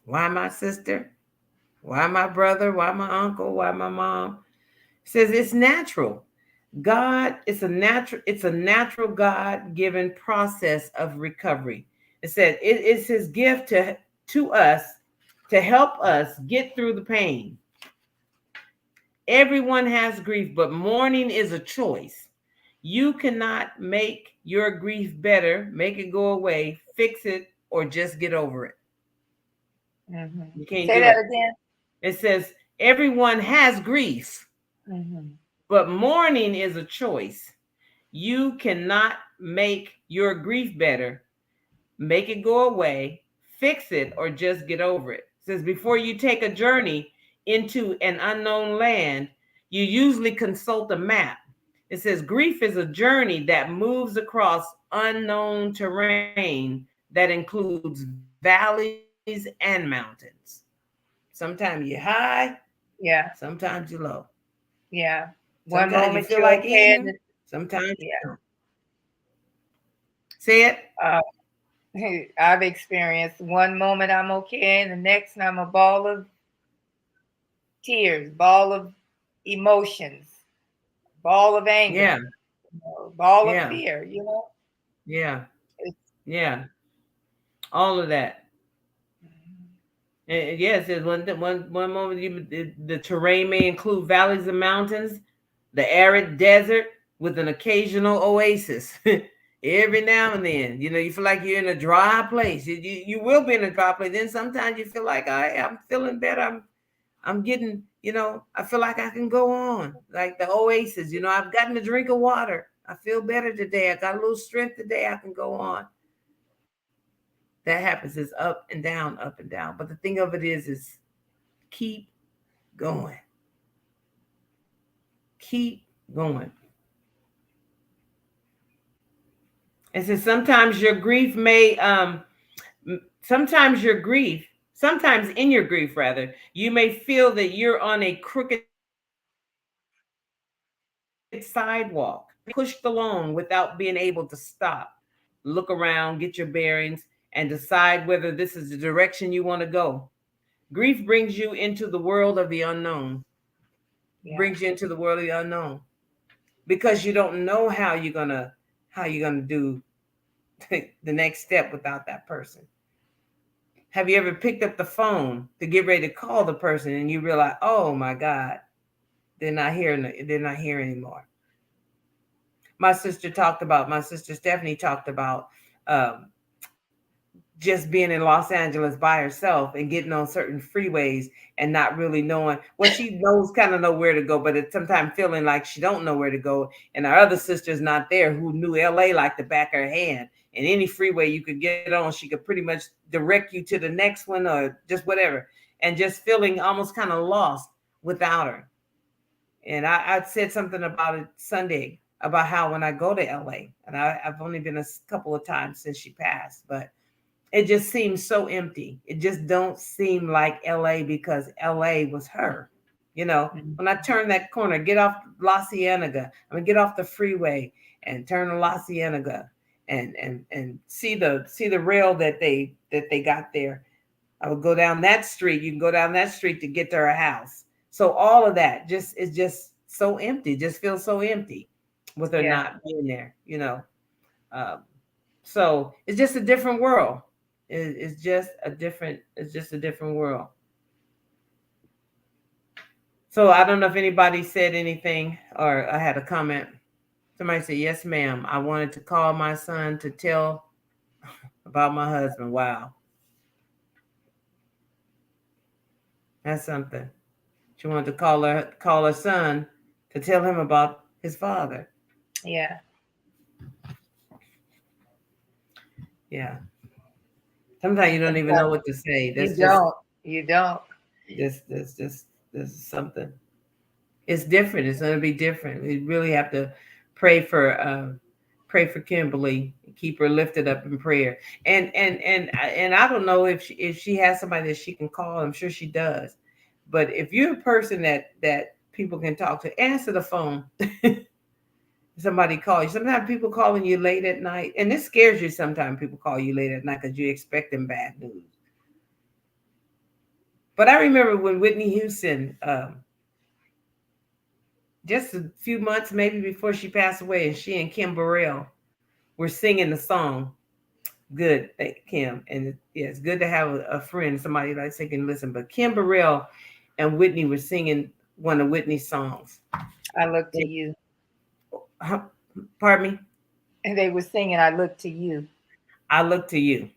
Why my sister? Why my brother? Why my uncle? Why my mom? It says it's natural. It's a natural God-given process of recovery. It said it is his gift to us to help us get through the pain. Everyone has grief, but mourning is a choice. You cannot make your grief better, make it go away, fix it, or just get over it. Mm-hmm. You can't say that again. It says everyone has grief, but mourning is a choice. You cannot make your grief better, make it go away, fix it, or just get over it. It says before you take a journey into an unknown land, you usually consult a map. It says grief is a journey that moves across unknown terrain that includes valleys and mountains. Sometimes you're high, sometimes you're low. One moment you feel like eating, sometimes you don't. Say it. I've experienced one moment I'm okay, and the next I'm a ball of tears, ball of emotions, ball of anger, ball of fear, Yeah. All of that. And yes, one moment the terrain may include valleys and mountains, the arid desert with an occasional oasis. Every now and then, you feel like you're in a dry place. You will be in a dry place. Then sometimes you feel like I'm feeling better. I'm getting, I feel like I can go on. Like the oasis, I've gotten a drink of water. I feel better today. I got a little strength today. I can go on. That happens. It's up and down, up and down. But the thing of it is keep going. Keep going. And so sometimes your grief may sometimes your grief, sometimes in your grief rather, you may feel that you're on a crooked sidewalk, pushed along without being able to stop, look around, get your bearings, and decide whether this is the direction you want to go. Grief brings you into the world of the unknown, Yeah. brings you into the world of the unknown because you don't know how you're gonna do the next step without that person. Have you ever picked up the phone to get ready to call the person and you realize, oh my God, they're not here, they're not here anymore? My sister Stephanie talked about um, just being in Los Angeles by herself and getting on certain freeways and not really knowing. Well, she knows kind of know where to go, but it's sometimes feeling like she don't know where to go. And our other sister's not there who knew LA like the back of her hand. And any freeway you could get on, she could pretty much direct you to the next one or just whatever. And just feeling almost kind of lost without her. And I said something about it Sunday about how when I go to LA, and I've only been a couple of times since she passed, but it just seems so empty. It just don't seem like LA because LA was her. You know, Mhm. when I turn that corner, get off La Cienega, I mean, get off the freeway and turn to La Cienega and see the rail that they got there. I would go down that street. You can go down that street to get to her house. So all of that just is just so empty. Just feels so empty with her Yeah. not being there. You know, um, so it's just a different world. It's just a different. It's just a different world. So I don't know if anybody said anything or I had a comment. Somebody said, "Yes, ma'am. I wanted to call my son to tell about my husband." Wow, that's something. She wanted to call her son to tell him about his father. Yeah. Yeah. Sometimes you don't even know Sometimes what to say. you That's just don't. You don't. this is something. It's different. It's going to be different. We really have to pray pray for Kimberly, keep her lifted up in prayer. And I don't know if she has somebody that she can call. I'm sure she does. But if you're a person that people can talk to, answer the phone. Somebody call you. Sometimes people calling you late at night, and this scares you. Sometimes people call you late at night because you're expecting bad news. But I remember when Whitney Houston, just a few months maybe before she passed away, and she and Kim Burrell were singing the song "Good," Kim, and yeah, it's good to have a friend, somebody like they can listen. But Kim Burrell and Whitney were singing one of Whitney's songs. I look to you. Pardon me. And they were singing, I look to you. I look to you,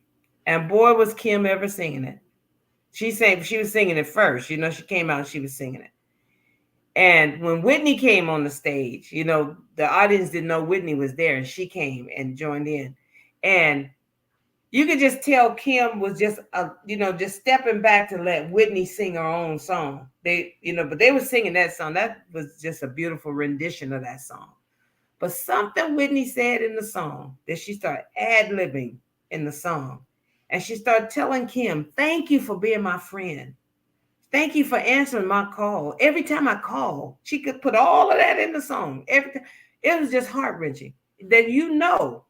and boy was Kim ever singing it. She was singing it first. You know, she came out and she was singing it. And when Whitney came on the stage, you know, the audience didn't know Whitney was there, and she came and joined in. And you could just tell Kim was just just stepping back to let Whitney sing her own song. But they were singing that song. That was just a beautiful rendition of that song. But something Whitney said in the song that she started ad-libbing in the song. And she started telling Kim, thank you for being my friend. Thank you for answering my call. Every time I call, she could put all of that in the song. Every time. It was just heart-wrenching. That you know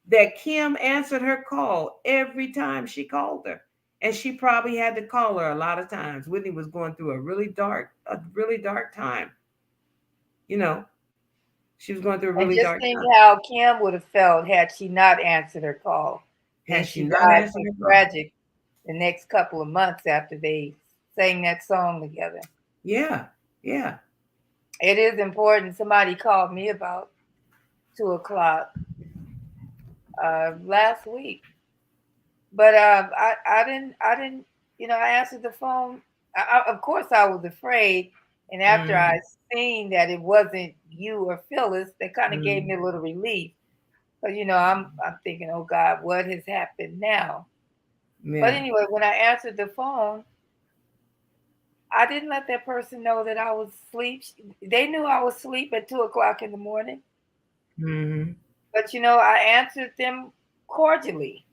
that Kim answered her call every time she called her. And she probably had to call her a lot of times. Whitney was going through a really dark time. You know, she was going through a And really just dark think time. how Kim would have felt had she not answered her call. And Had she she not died answered so her call. tragic the next couple of months after they sang that song together. Yeah, yeah. It is important. Somebody called me about 2 o'clock last week, but I didn't. I answered the phone. Of course, I was afraid, and after I Mm, seen that it wasn't you or Phyllis, that kind of gave me mm, a little relief. But I'm thinking, oh God, what has happened now? But Yeah. anyway, when I answered the phone, I didn't let that person know that I was asleep. They knew I was asleep at 2 o'clock in the morning. Mm-hmm. But I answered them cordially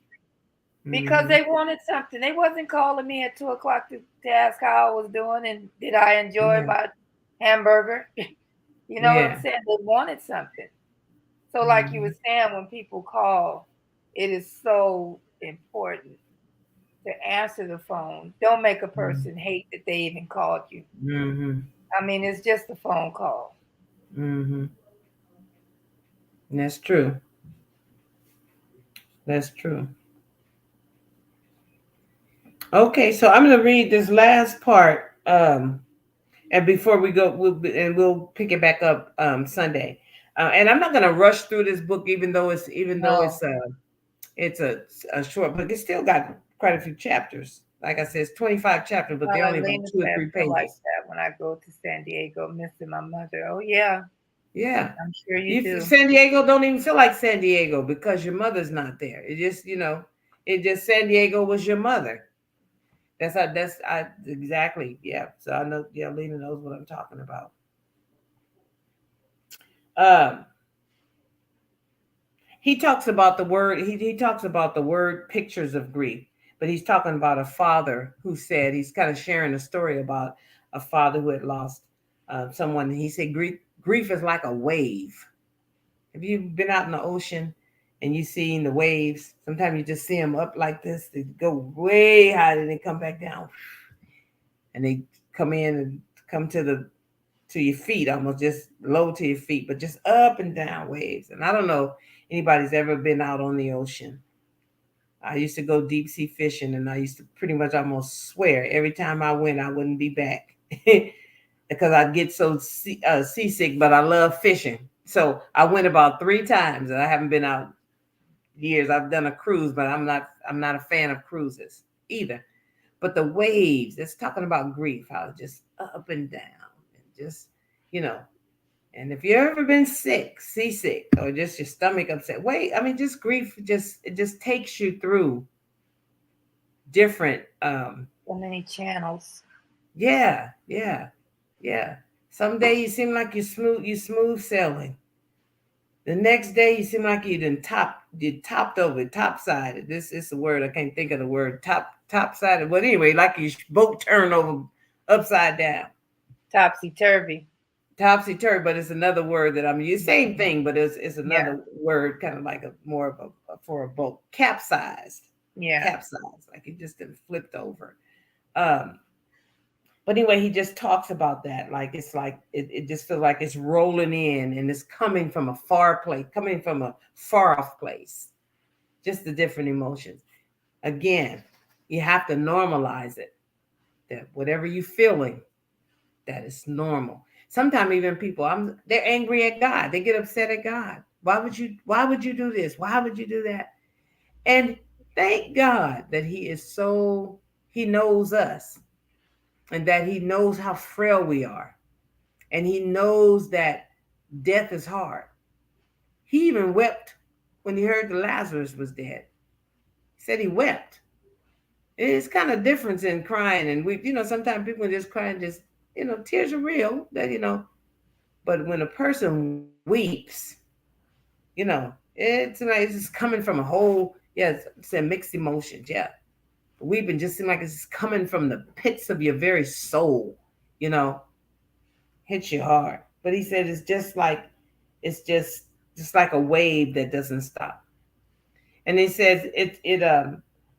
because Mm-hmm. they wanted something. They wasn't calling me at 2 o'clock to ask how I was doing and did I enjoy Yeah. my hamburger. You know what I'm Yeah. saying? They wanted something. So, like you Mm-hmm. were saying, when people call, it is so important to answer the phone. Don't make a person hate that they even called you. Mm-hmm. I mean, it's just a phone call. Mm-hmm. That's true. That's true. Okay, so I'm gonna read this last part. And before we go, we'll pick it back up Sunday. And I'm not gonna rush through this book, even though No, it's a short book. It's still got quite a few chapters. Like I said, it's 25 chapters, but they're only about Lena 2 or 3 said, I feel like pages. that when I go to San Diego, missing my mother. Oh, yeah, Yeah. I'm sure you You do. San Diego don't even feel like San Diego because your mother's not there. It just San Diego was your mother. That's I exactly. Yeah. So I know, yeah, Lena knows what I'm talking about. Um he talks about the word he talks about the word pictures of grief, but he's talking about a father who said he's kind of sharing a story about a father who had lost someone. He said grief is like a wave. Have you been out in the ocean and you seen the waves? Sometimes you just see them up like this. They go way high and they come back down, and they come in and come to your feet, almost just low to your feet, but just up and down waves. And I don't know anybody's ever been out on the ocean. I used to go deep sea fishing, and I used to pretty much almost swear every time I went I wouldn't be back because I'd get so seasick. But I love fishing, so I went about 3 times, and I haven't been out years. I've done a cruise, but I'm not a fan of cruises either. But the waves, it's talking about grief, how it's just up and down, and just you know. And if you've ever been sick, seasick, or just your stomach upset, wait, I mean, just grief, it just takes you through different. So many channels. Yeah, yeah, yeah. Some day you seem like you smooth sailing. The next day you seem like you topped over, topsided. This is the word I can't think of the word topsided. But anyway, like you boat turned over upside down, Topsy turvy. topsy turvy. But it's another word that I'm using. Same thing, but it's Yeah, another word, kind of like a more of for a boat, capsized, yeah. like it just didn't flipped over. Um, but anyway, he just talks about that, like it's like it just feels like it's rolling in and it's coming from a far place, coming from a far off place. Just the different emotions. Again, you have to normalize it. That whatever you're feeling, that is normal. Sometimes even people, they're angry at God. They get upset at God. Why would you do this? Why would you do that? And thank God that he knows us, and that he knows how frail we are. And he knows that death is hard. He even wept when he heard that Lazarus was dead. He said he wept. It's kind of difference in crying and we, sometimes people just cry and just, tears are real. But when a person weeps, it's just coming from a whole, yeah, it's a mixed emotions, yeah. Weeping just seems like it's coming from the pits of your very soul, you know, hits you hard. But he said it's just like a wave that doesn't stop. And he says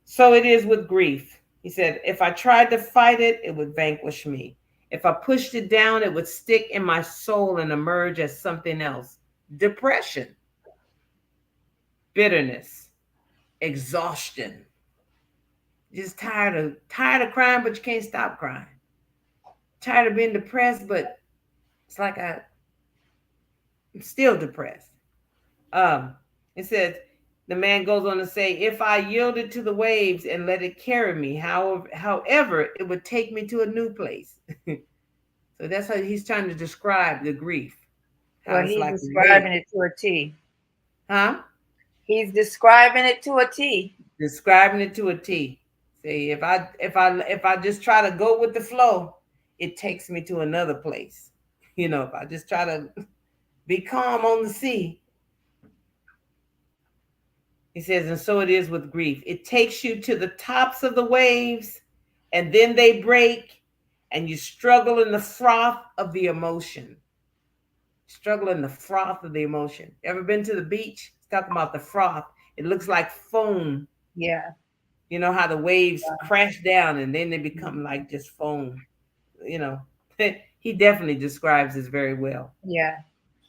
so it is with grief. He said, if I tried to fight it, it would vanquish me. If I pushed it down, it would stick in my soul and emerge as something else. Depression, bitterness, exhaustion. Just tired of crying, but you can't stop crying. Tired of being depressed, but it's like I'm still depressed. Um, it says, the man goes on to say, if I yielded to the waves and let it carry me, however, it would take me to a new place. So that's how he's trying to describe the grief, how Well, it's he's like a wave. describing it to a T. Huh? He's describing it to a T. Describing it to a T. See, if I just try to go with the flow, it takes me to another place. If I just try to be calm on the sea, he says, and so it is with grief. It takes you to the tops of the waves, and then they break, and you struggle in the froth of the emotion. Struggle in the froth of the emotion. Ever been to the beach? It's talking about the froth. It looks like foam. Yeah. You know how the waves Yeah. crash down and then they become like just foam. You know, he definitely describes this very well. Yeah.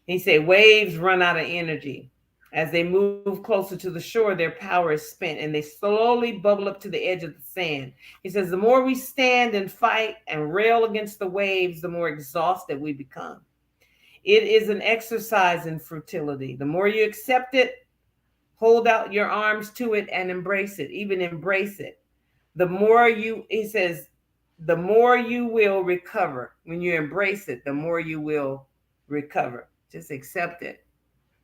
He said waves run out of energy. As they move closer to the shore, their power is spent and they slowly bubble up to the edge of the sand. He says, the more we stand and fight and rail against the waves, the more exhausted we become. It is an exercise in futility. The more you accept it, hold out your arms to it and embrace it, even embrace it. He says, the more you will recover. When you embrace it, the more you will recover. Just accept it,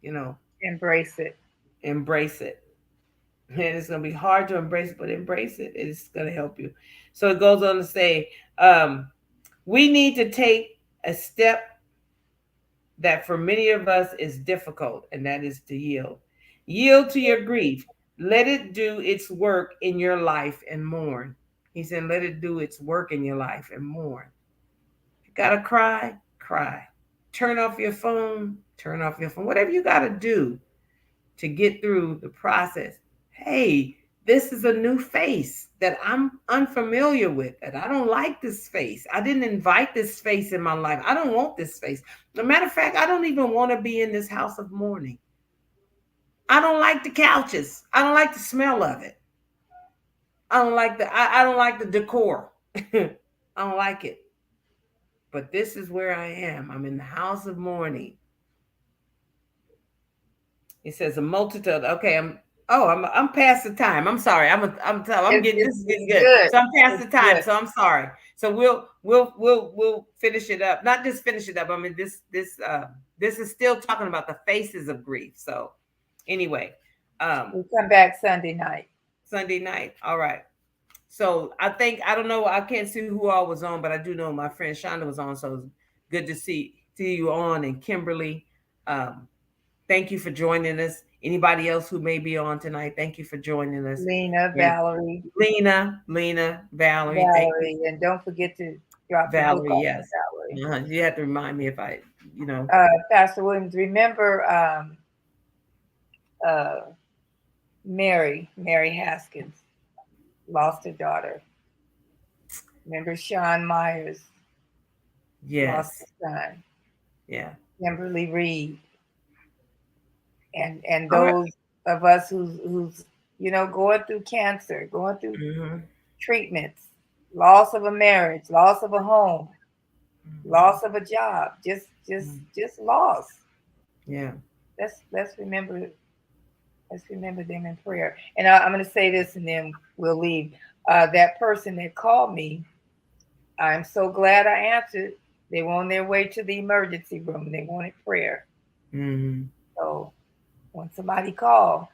you know, Embrace it. embrace it. And it's going to be hard to embrace it, but embrace it. It's going to help you. So it goes on to say, we need to take a step that for many of us is difficult, and that is to yield. Yield to your grief. Let it do its work in your life and mourn. He said, let it do its work in your life and mourn. You got to cry, cry. Turn off your phone, turn off your phone. Whatever you got to do to get through the process. Hey, this is a new face that I'm unfamiliar with, that I don't like this face. I didn't invite this face in my life. I don't want this face. As a matter of fact, I don't even want to be in this house of mourning. I don't like the couches. I don't like the smell of it. I don't like the decor. I don't like it. But this is where I am. I'm in the house of mourning. It says a multitude. Okay, I'm past the time. I'm sorry. I'm getting this is getting It's good. good. So I'm past It's the time. good. So I'm sorry. So we'll finish it up. Not just finish it up. I mean this is still talking about the faces of grief. So anyway, um We'll come back Sunday night. Sunday night. All right. So I don't know. I can't see who all was on, but I do know my friend Shonda was on. So it's good to see you on, and Kimberly. Um, Thank you for joining us. Anybody else who may be on tonight, thank you for joining us. Lena, And Valerie, Valerie, thank you. Valerie, and don't forget to drop the book Valerie, off yes. to Valerie. You have to remind me if you know. Pastor Williams, remember uh, Mary Haskins lost her daughter. Remember Sean Myers lost Yes. his son. Yeah. Kimberly Reed, and All right. those of us who's going through cancer, going through Mm-hmm. treatments, loss of a marriage, loss of a home, Mm-hmm. loss of a job, just just Mm-hmm. just loss. Yeah. Let's remember them in prayer. And I'm going to say this, and then we'll leave. That person that called me, I'm so glad I answered. They were on their way to the emergency room. They wanted prayer. Mm-hmm. So when somebody call,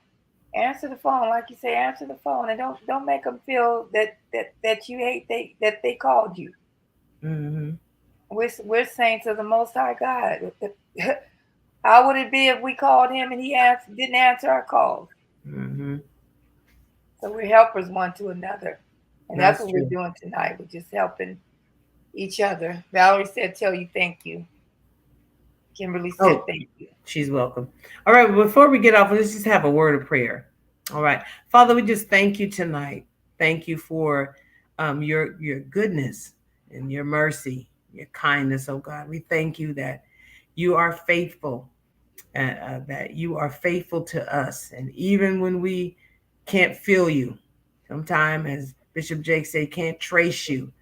answer the phone, like you say, answer the phone, and don't make them feel that you hate that they called you. Mm-hmm. We're saints of the Most High God. How would it be if we called him and didn't answer our calls? Mm-hmm. So we're helpers one to another, and that's That's what we're true. doing tonight. We're just helping each other. Valerie said, "Tell you thank you." Kimberly said, Oh, "Thank you." she's welcome. All right. Before we get off, let's just have a word of prayer. All right, Father, we just thank you tonight. Thank you for your goodness and your mercy, your kindness, oh God. We thank you that you are faithful, that you are faithful to us, and even when we can't feel you, sometimes, as Bishop Jake said, can't trace you,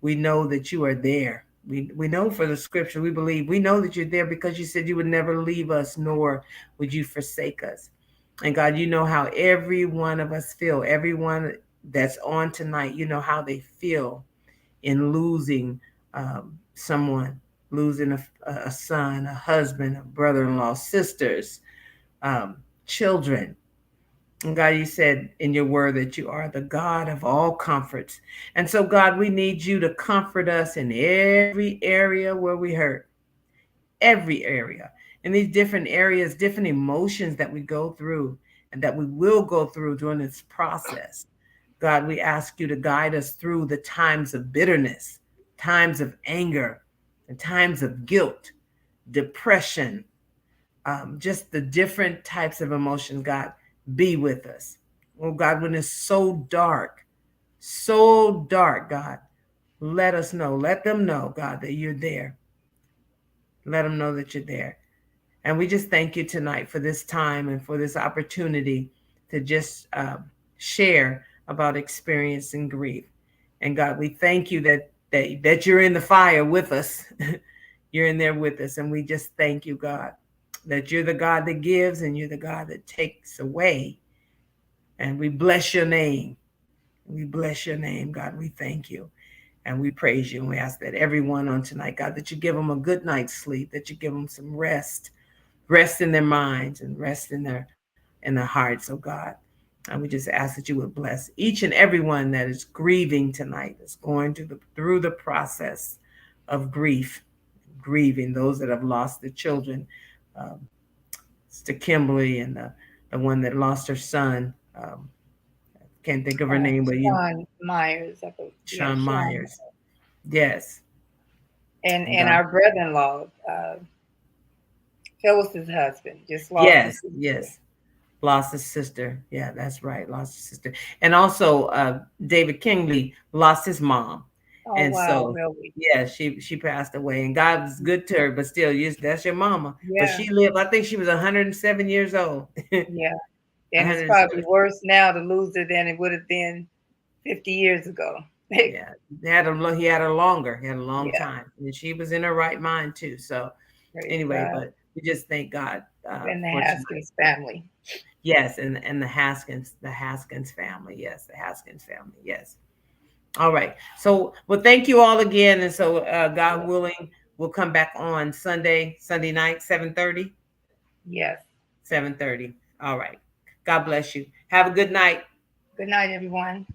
we know that you are there. We know for the scripture, we know that you're there because you said you would never leave us, nor would you forsake us. And God, you know how every one of us feel, everyone that's on tonight, you know how they feel in losing someone, losing a son, a husband, a brother-in-law, sisters, children. And God, you said in your word that you are the God of all comforts. And so, God, we need you to comfort us in every area where we hurt, every area. In these different areas, different emotions that we go through and that we will go through during this process. God, we ask you to guide us through the times of bitterness, times of anger, and times of guilt, depression, just the different types of emotions. God, be with us. Oh God, when it's so dark, God, let us know, let them know, God, that you're there. Let them know that you're there. And we just thank you tonight for this time and for this opportunity to just share about experiencing grief. And God, we thank you that you're in the fire with us. You're in there with us. And we just thank you, God, that you're the God that gives and you're the God that takes away. And we bless your name. We bless your name, God. We thank you and we praise you. And we ask that everyone on tonight, God, that you give them a good night's sleep, that you give them some rest in their minds and rest in their hearts, oh God. And we just ask that you would bless each and every one that is grieving tonight, that's going through the process of grieving those that have lost their children. Um, Sister Kimberly and the one that lost her son. Can't think of her name, but Sean Myers, I believe. Yeah, Sean Sean. Myers. Yes. And God. our brother-in-law, Phyllis's husband, just lost his Yes, sister. yes. Lost his sister. Yeah, that's right. Lost his sister. And also David Kingley lost his mom. Oh And wow, so really? yeah, she passed away. And God was good to her, but still, that's your mama. But Yeah, she lived, I think she was 107 years old. yeah. And it's 107. probably worse now to lose her than it would have been 50 years ago. Yeah. He had a longer, he had a long Yeah, time. And she was in her right mind too. So praise anyway, God. but we just thank God And the for tonight. Haskins family. Yes, and the Haskins family. Yes, the Haskins family. Yes. All right. So, well, thank you all again. And so, God Yeah. willing, we'll come back on Sunday night, 7:30. Yes. 7:30. All right. God bless you. Have a good night. Good night, everyone.